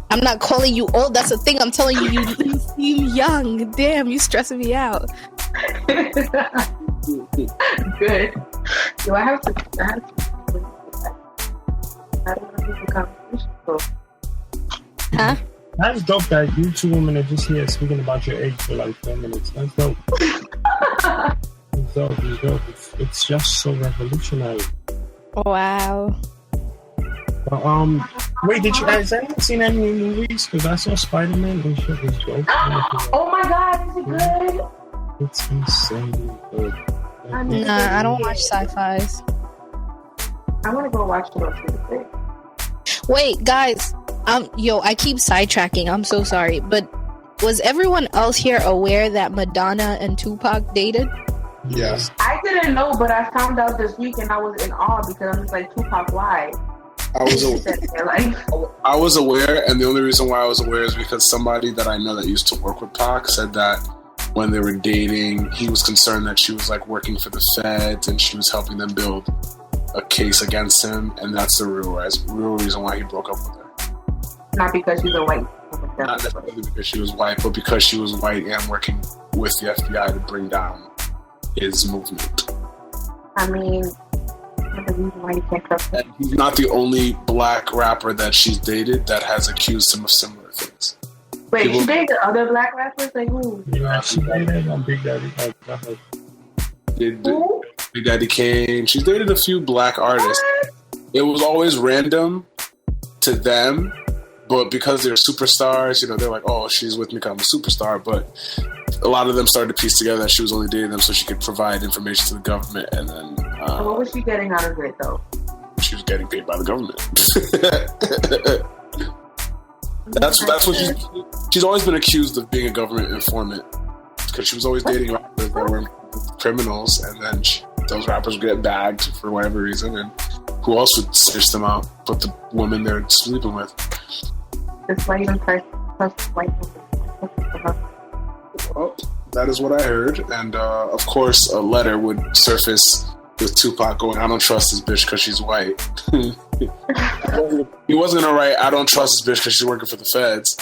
I'm not calling you old. That's the thing. I'm telling you, you seem young. Damn, you stressing me out. Good. Do I have to I don't want to do the conversation. Huh? That's dope that you two women are just here speaking about your age for like 10 minutes. That's dope. It's dope. It's just so revolutionary. Wow. But, wait, has anyone seen any new movies? Because I saw Spider-Man and shit was dope. Oh my god, is it good? It's insanely good. Nah, I don't watch sci-fis. I want to go watch it on Tuesday. Wait, guys. I keep sidetracking. I'm so sorry. But was everyone else here aware that Madonna and Tupac dated? Yes. I didn't know, but I found out this week and I was in awe because I'm just like, Tupac, why? I was aware, and the only reason why I was aware is because somebody that I know that used to work with Pac said that when they were dating, he was concerned that she was like working for the feds and she was helping them build a case against him, and that's the real reason why he broke up with her. Not because she's a white. Not necessarily because she was white, but because she was white and working with the FBI to bring down his movement. I mean, the reason why you can't trust him. And he's not the only black rapper that she's dated that has accused him of similar things. Wait, she dated other black rappers? Like who? Yeah, she dated Big Daddy. Who? Big Daddy Kane. She's dated a few black artists. It was always random to them, but because they're superstars, they're like, oh, she's with me because I'm a superstar. But a lot of them started to piece together that she was only dating them so she could provide information to the government. And then... what was she getting out of it, though? She was getting paid by the government. That's what she's always been accused of being a government informant because she was always dating rappers that were criminals, and then those rappers would get bagged for whatever reason, and who else would stitch them out but the woman they're sleeping with? That's why you don't trust white people. Well, that is what I heard, and of course a letter would surface with Tupac going, I don't trust this bitch because she's white. He wasn't gonna write, I don't trust this bitch because she's working for the feds.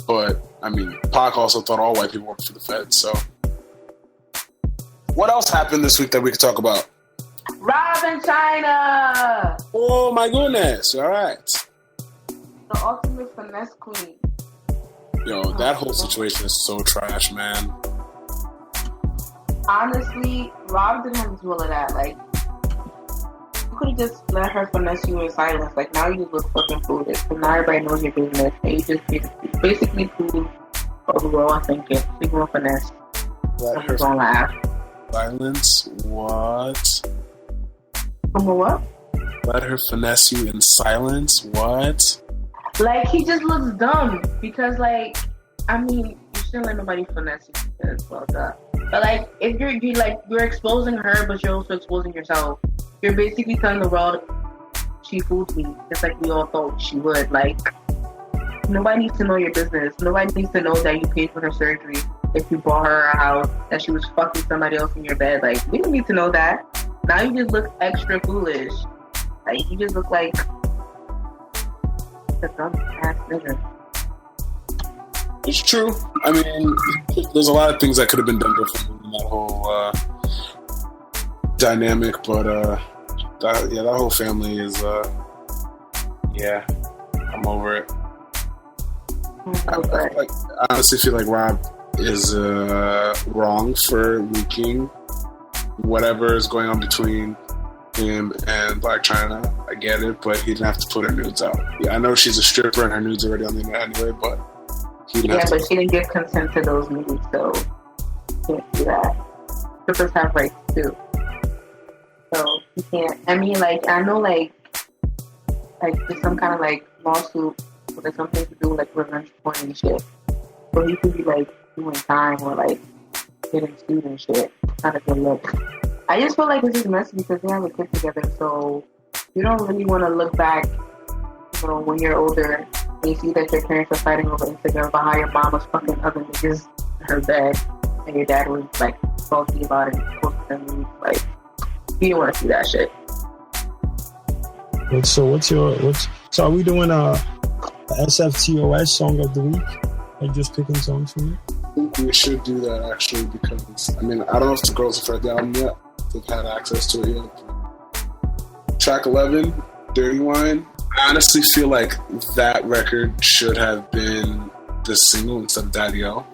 But, I mean, Pac also thought all white people worked for the feds, so. What else happened this week that we could talk about? Rob in China! Oh my goodness, alright. The ultimate finesse queen. Yo, that whole situation is so trash, man. honestly, Rob didn't have to do all of that. Like, you could have just let her finesse you in silence. Like, now you look fucking foolish. So now everybody knows your business. And you just basically prove what we were all thinking. So you gonna finesse. Let her gonna laugh. silence. What? From a what? Let her finesse you in silence. What? Like, he just looks dumb because, like, I mean, you shouldn't let nobody finesse you because, well, duh. But like, if you're exposing her, but you're also exposing yourself. You're basically telling the world she fooled me, just like we all thought she would. Like, nobody needs to know your business. Nobody needs to know that you paid for her surgery. If you bought her a house, that she was fucking somebody else in your bed. Like, we don't need to know that. Now you just look extra foolish. Like, you just look like a dumb ass nigga. It's true. I mean, there's a lot of things that could have been done differently in that whole dynamic, but that whole family is yeah, I'm over it. I honestly feel like Rob is wrong for leaking whatever is going on between him and Black China. I get it, but he didn't have to put her nudes out. Yeah, I know she's a stripper and her nudes are already on the internet anyway, but he didn't have to. But she didn't give consent to those nudes, so you can't do that. Strippers have rights too. So you can't. I mean, like, I know, like there's some kind of like lawsuit with something to do with like revenge porn and shit. So he could be like doing time or like getting sued and shit. Not a good look. I just feel like this is messy because they have a kid together, so you don't really want to look back, you know, when you're older and you see that your parents are fighting over Instagram about how your mom was fucking other niggas in her bed and your dad was like salty about it and posting them. Like, you don't want to see that shit. So are we doing a SFTOS song of the week? Like, just picking songs from it? I think we should do that actually because, I mean, I don't know if the girls have heard the album yet. They've had access to it yet. Track 11, Dirty Wine. I honestly feel like that record should have been the single instead of Daddy-O.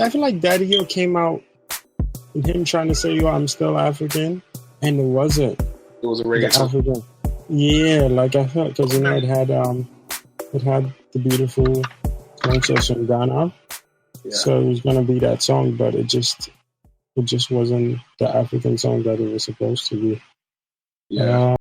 I feel like Daddy-O came out with him trying to say, yo, I'm still African, and it wasn't. It was a reggae song. African. Yeah, like I felt, because you know it had the beautiful princess from Ghana. Yeah. So it was gonna be that song, but it just wasn't the African song that it was supposed to be. Yeah.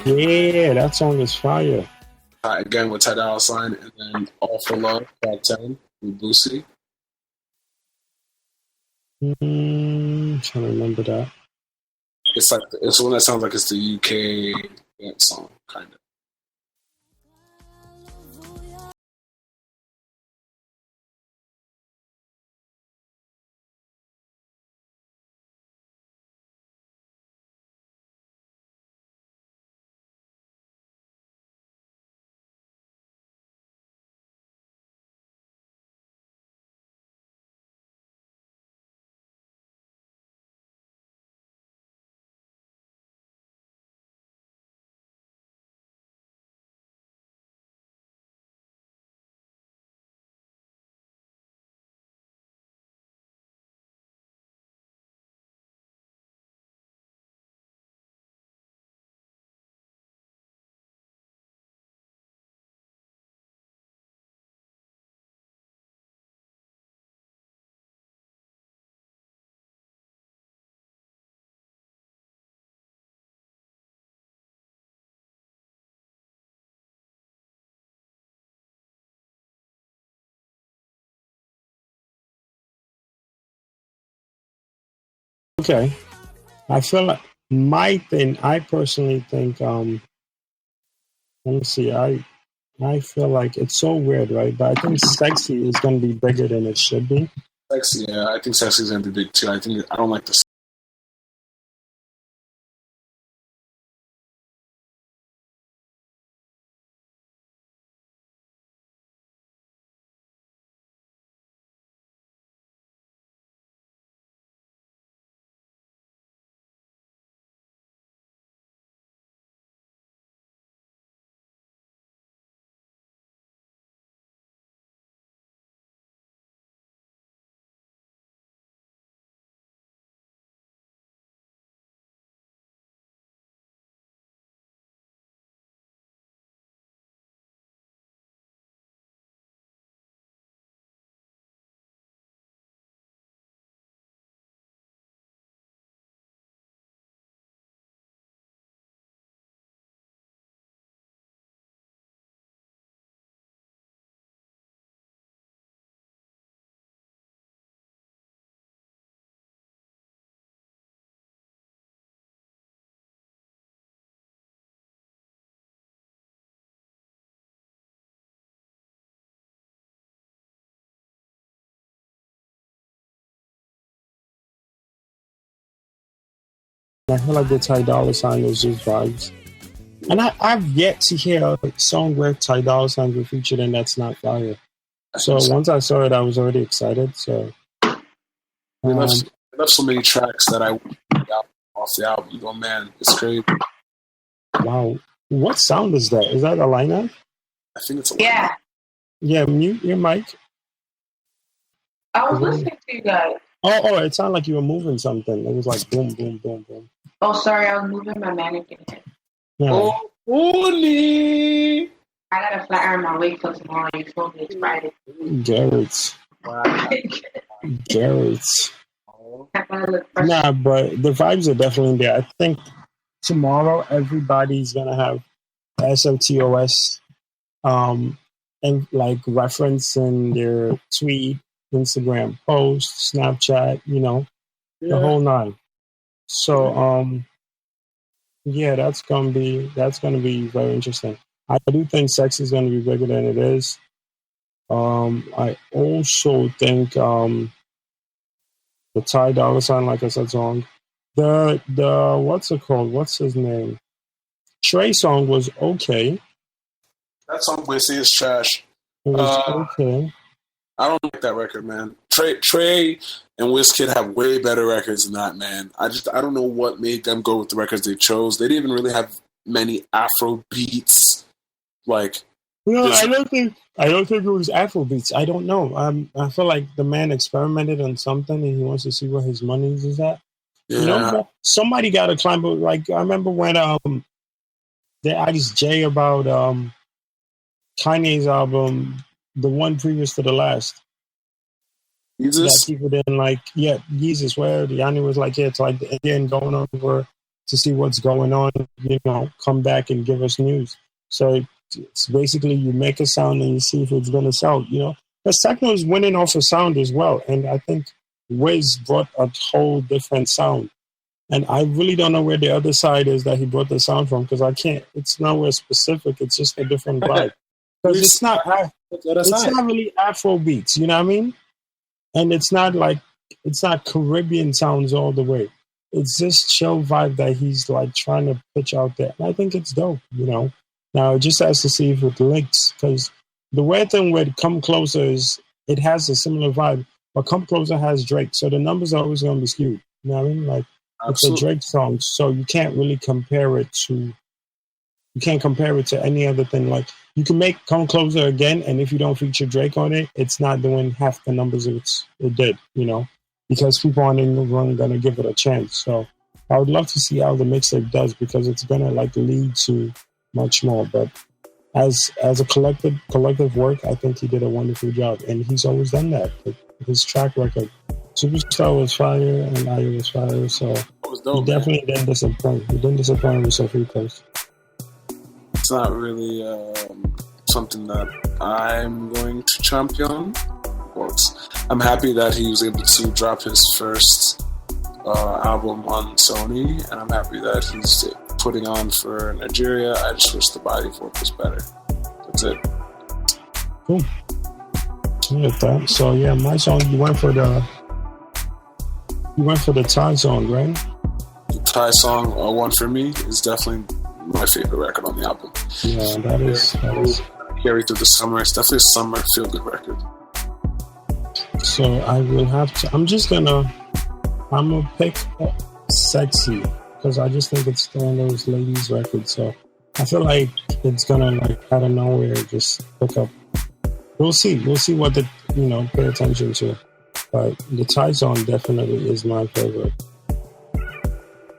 Yeah, that song is fire. Again with tantalize, and then All for Love, Track 10 with Boosie. Trying to remember that. It's one that sounds like it's the UK dance song, kind of. Okay. I feel like I personally think, let me see, I feel like it's so weird, right? But I think Sexy is going to be bigger than it should be. Sexy, yeah. I think Sexy is going to be big too. I don't like the. I feel like the Ty Dolla Sign is just vibes. And I've yet to hear a song where Ty Dolla Sign was featured and that's not fire. So once I saw it, I was already excited. So we left so many tracks that I off the album. You go, man, it's crazy. Wow. What sound is that? Is that Aliana? I think it's Yeah. Yeah, mute your mic. I was listening to you guys. Oh, it sounded like you were moving something. It was like boom, boom, boom, boom. Oh, sorry, I was moving my mannequin. Yeah. Oh, holy! I gotta flat iron my wig for tomorrow. You told me it's Friday. Garrett's. Wow. Garrett's. I gotta look fresh. Nah, but the vibes are definitely there. I think tomorrow everybody's gonna have SFTOS and like referencing their tweet, Instagram post, Snapchat, the whole nine. So yeah, that's gonna be very interesting. I do think Sex is gonna be bigger than it is. I also think the Ty Dolla Sign, like I said, song. The what's it called? What's his name? Trey song was okay. That song Wizzy is trash. It was okay. I don't like that record, man. Trey and Wizkid have way better records than that, man. I don't know what made them go with the records they chose. They didn't even really have many Afro beats. Like, no, I don't think it was Afro beats. I don't know. I feel like the man experimented on something and he wants to see where his money is at. Yeah. Somebody got to climb. Like I remember when they asked Jay about Kanye's album, the one previous to the last. Jesus? That people didn't like. Yeah, Jesus, where Yanni was like, yeah, it's like the Indian going over to see what's going on, come back and give us news. So it's basically you make a sound and you see if it's going to sell, Because techno is winning off of sound as well. And I think Wiz brought a whole different sound. And I really don't know where the other side is that he brought the sound from because it's nowhere specific. It's just a different vibe. Because it's not really Afro beats, you know what I mean? And it's not Caribbean sounds all the way. It's this chill vibe that he's like trying to pitch out there. And I think it's dope, Now it just has to see if it links. Because the weird thing with Come Closer is it has a similar vibe, but Come Closer has Drake. So the numbers are always going to be skewed. You know what I mean? Like, absolutely. It's a Drake song, so you can't really compare it to any other thing. Like, you can make Come Closer again, and if you don't feature Drake on it, it's not doing half the numbers it did, because people aren't in the run going to give it a chance. So I would love to see how the mixtape does because it's going to lead to much more. But as a collective work, I think he did a wonderful job, and he's always done that. His track record, Superstar was fire, and Aya was fire, so he definitely didn't disappoint. He didn't disappoint with Sofrito. It's not really something that I'm going to champion. I'm happy that he was able to drop his first album on Sony, and I'm happy that he's putting on for Nigeria. I just wish the body of work was better. That's it. Cool. With that. So yeah, my song, you went for the Thai song, right? The Thai song, One For Me, is definitely my favorite record on the album. Yeah, that is carry through the summer. It's definitely a summer feel-good record. So I will have to. I'm gonna pick Sexy because I just think it's one of those ladies' records. So I feel like it's gonna like out of nowhere just pick up. We'll see what the pay attention to. But the Thai song definitely is my favorite.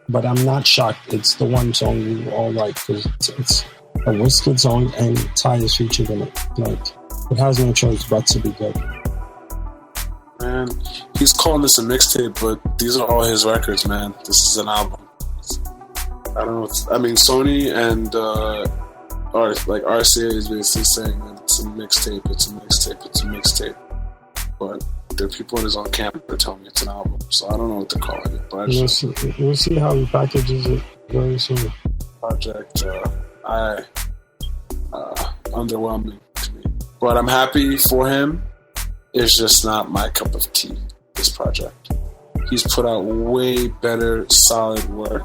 But I'm not shocked. It's the one song you all like because it's a Wizkid song and Thai is featured in it. Like it has no choice but to be good. Man, he's calling this a mixtape, but these are all his records, man. This is an album. I don't know. I mean, Sony and RCA is basically saying that it's a mixtape. It's a mixtape. It's a mixtape. But there are people in his own camp that are telling me it's an album. So I don't know what they're calling it. But we'll see how he packages it very soon. Project, underwhelming to me. But I'm happy for him. It's just not my cup of tea, this project. He's put out way better, solid work,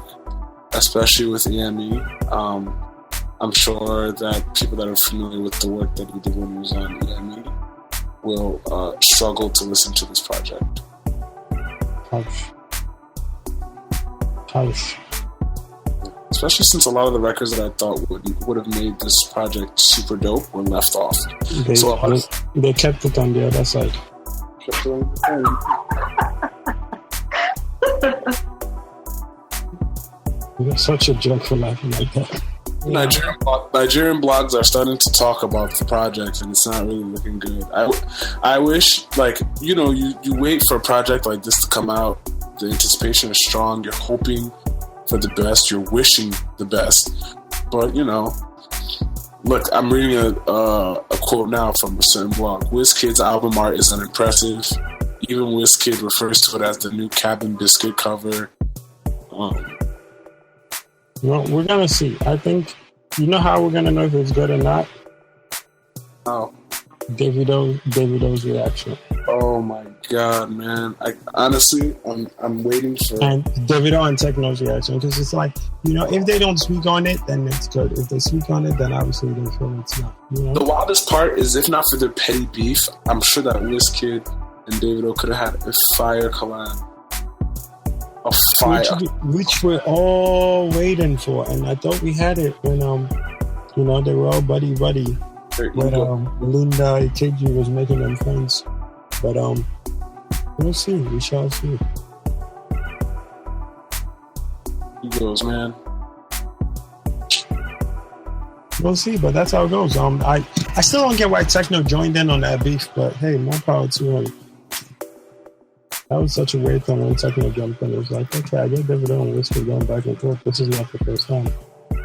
especially with EME. I'm sure that people that are familiar with the work that he did when he was on EME will struggle to listen to this project. Hush. Especially since a lot of the records that I thought would have made this project super dope were left off. They kept it on the other side. You're such a joke for laughing like that. Nigerian blogs are starting to talk about the project, and it's not really looking good. I wish, you wait for a project like this to come out. The anticipation is strong. You're hoping for the best. You're wishing the best. But, look, I'm reading a quote now from a certain blog. Wizkid's album art is unimpressive. Even Wizkid refers to it as the new Cabin Biscuit cover. Well, we're going to see. I think, how we're going to know if it's good or not? Oh. Davido's reaction. Oh my God, man! I'm waiting for and Davido and Techno's reaction because it's like if they don't speak on it, then it's good. If they speak on it, then obviously they feel it's not. The wildest part is if not for their petty beef, I'm sure that Wizkid and Davido could have had a fire collab. A fire, which we're all waiting for, and I thought we had it when they were all buddy. When Linda Ikeji was making them friends. But we'll see. We shall see. Egos, man. We'll see, but that's how it goes. I still don't get why Techno joined in on that beef, but hey, more power to him. That was such a weird thing when Techno jumped in. It was like, okay, I get Davido and Wizkid going back and forth. This is not the first time.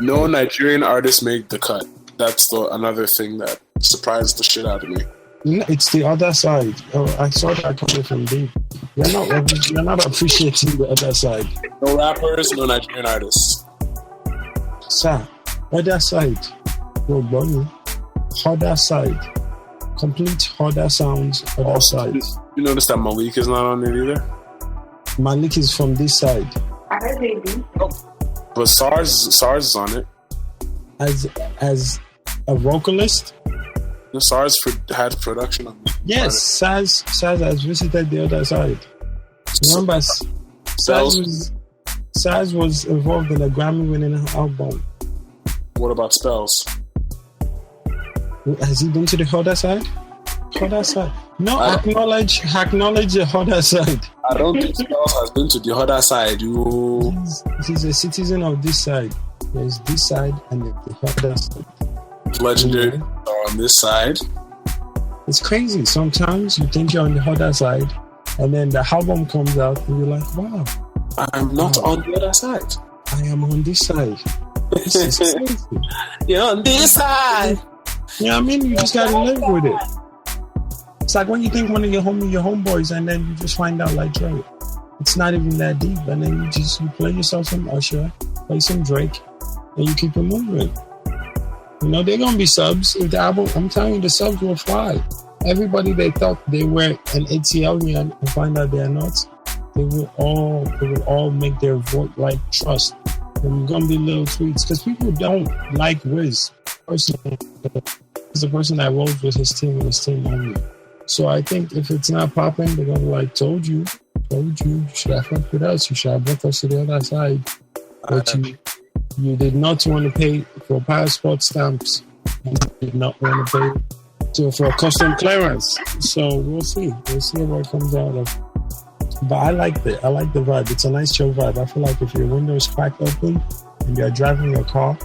No Nigerian artists made the cut. That's another thing that surprised the shit out of me. It's the other side. Oh, I saw that coming from deep. You're not appreciating the other side. No rappers, no Nigerian artists. Sir, other side. No bunny. Other side. Complete other sounds, other side. You notice that Malik is not on it either? Malik is from this side. I heard they do. But SARS is on it. As a vocalist? No, SARS had production on it. Yes, SARS has visited the other side. Remember, SARS was involved in a Grammy-winning album. What about S.O.B.s? Has he been to the other side? Other side? No, acknowledge the other side. I don't think S.O.B.s has been to the other side. He's a citizen of this side. There's this side and the other side. Legendary are on this side. It's crazy. Sometimes you think you're on the other side, and then the album comes out, and you're like, "Wow, I'm not on the other side. I am on this side." This is crazy. You're on this side. Yeah, I mean, you just gotta live with it. It's like when you think one of your homeboys, and then you just find out, like, yo, It's not even that deep. And then you play yourself some Usher, play some Drake, and you keep it moving. You know, they're gonna be subs. If the album, I'm telling you, the subs will fly. Everybody they thought they were an ATL and find out they're not. They will all make their vote like trust. There's gonna be little tweets because people don't like Wiz personally. He's the person that rolls with his team and his team only. So I think if it's not popping, they're gonna be like, told you, you should have fucked with us. You should have brought us to the other side. But you did not want to pay for passport stamps. You did not want to pay for a custom clearance. So we'll see. We'll see what comes out of. But I like the vibe. It's a nice chill vibe. I feel like if your window is cracked open and you're driving your car,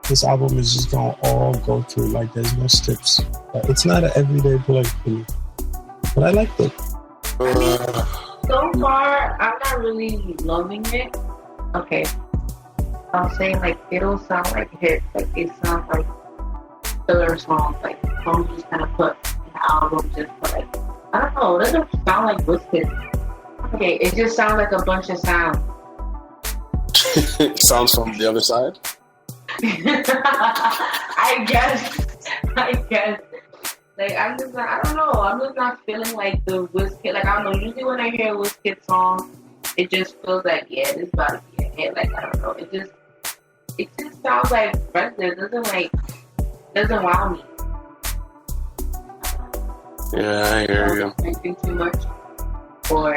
this album is just gonna all go through. Like there's no skips. But it's not an everyday play for me. But I liked it. So far, I'm not really loving it. Okay. I'm saying like it don't sound like hits. Like it sounds like filler songs. Like songs just kind of put in the album just for like, I don't know. It doesn't sound like Wizkid. Okay, it just sounds like a bunch of sound. Sounds from the other side? I guess. Like, I don't know. I'm just not feeling like the Wizkid. Like, I don't know. Usually when I hear a Wizkid song, it just feels like, yeah, this is about to be a hit. Like, I don't know. It just sounds like It doesn't wow me. Yeah, I hear you. Anything too much? Or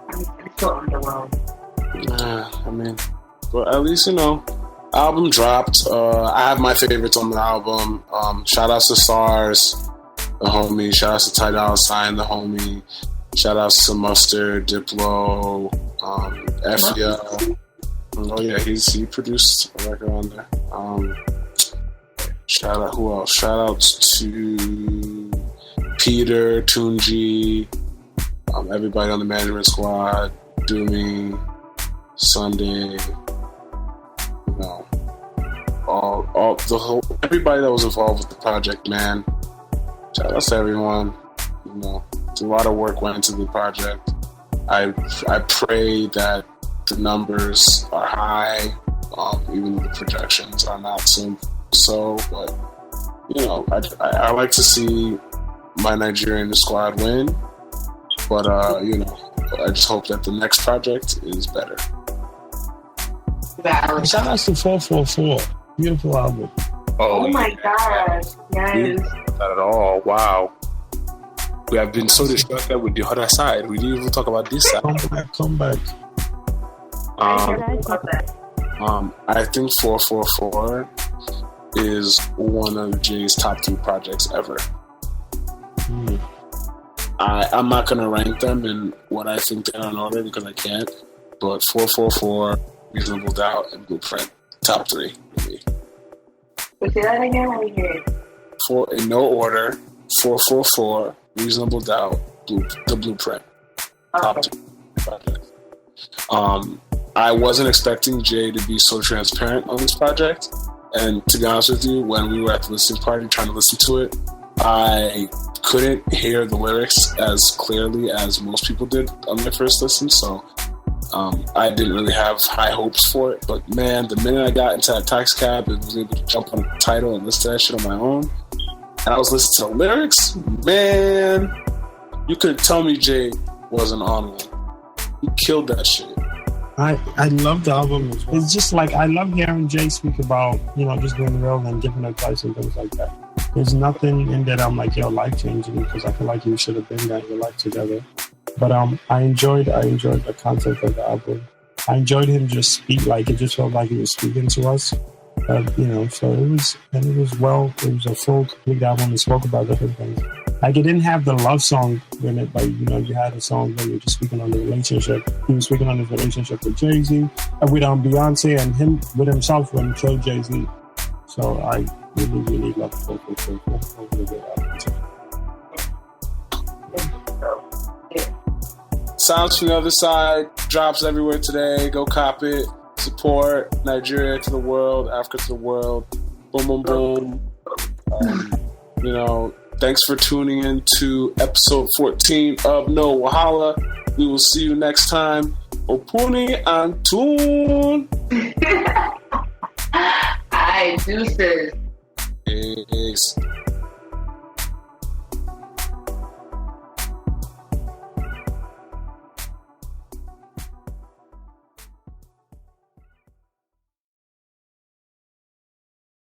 I'm so underwhelmed. I mean, but at least, you know, album dropped. I have my favorites on the album. Shout outs to S.O.B.s, the homie. Shout outs to tantalize, the homie. Shout outs to Mustard, Diplo, Fia. Oh yeah, he produced a record on there. Shout out, who else? Shout outs to Peter, Tunji, everybody on the management squad, Doomy, Sunday, you know, everybody that was involved with the project, man. Shout out to everyone. You know, a lot of work went into the project. I pray that the numbers are high, even though the projections are not so. But you know, I like to see my Nigerian squad win. But you know, I just hope that the next project is better. Shout out to 444. Beautiful album. Oh my gosh. Yes. Not at all. Wow. We have been so distracted with the other side. We didn't even talk about this side. Come back. I think 444 is one of Jay's top 3 projects ever. I'm not going to rank them in what I think they're in order because I can't. But 444, Reasonable Doubt, and Blueprint, top 3 for me. But say that again when we hear it. In no order, 444, Reasonable Doubt, the Blueprint, top 2 projects. I wasn't expecting Jay to be so transparent on this project. And to be honest with you, when we were at the listening party trying to listen to it, I couldn't hear the lyrics as clearly as most people did on their first listen. So I didn't really have high hopes for it. But man, the minute I got into that taxi cab and was able to jump on the title and listen to that shit on my own, and I was listening to the lyrics, man, you couldn't tell me Jay wasn't on one. He killed that shit. I love the album. It's just like, I love hearing Jay speak about, you know, just being real and giving advice and things like that. There's nothing in that I'm like, yo, life-changing, because I feel like you should have been that your life together. But I enjoyed the concept of the album. I enjoyed him just speak, like it just felt like he was speaking to us. You know, so it was a full, complete album. It spoke about different things. Like, it didn't have the love song in it, but, you know, you had a song where you're just speaking on the relationship. He was speaking on his relationship with Jay-Z, with Beyonce, and him with himself when he killed Jay-Z. So I really, really love it. Sounds from the Other Side drops everywhere today. Go cop it. Support Nigeria to the world, Africa to the world. Boom, boom, boom. You know, thanks for tuning in to episode 14 of No Wahala. We will see you next time. Opuni and Tune. I do say.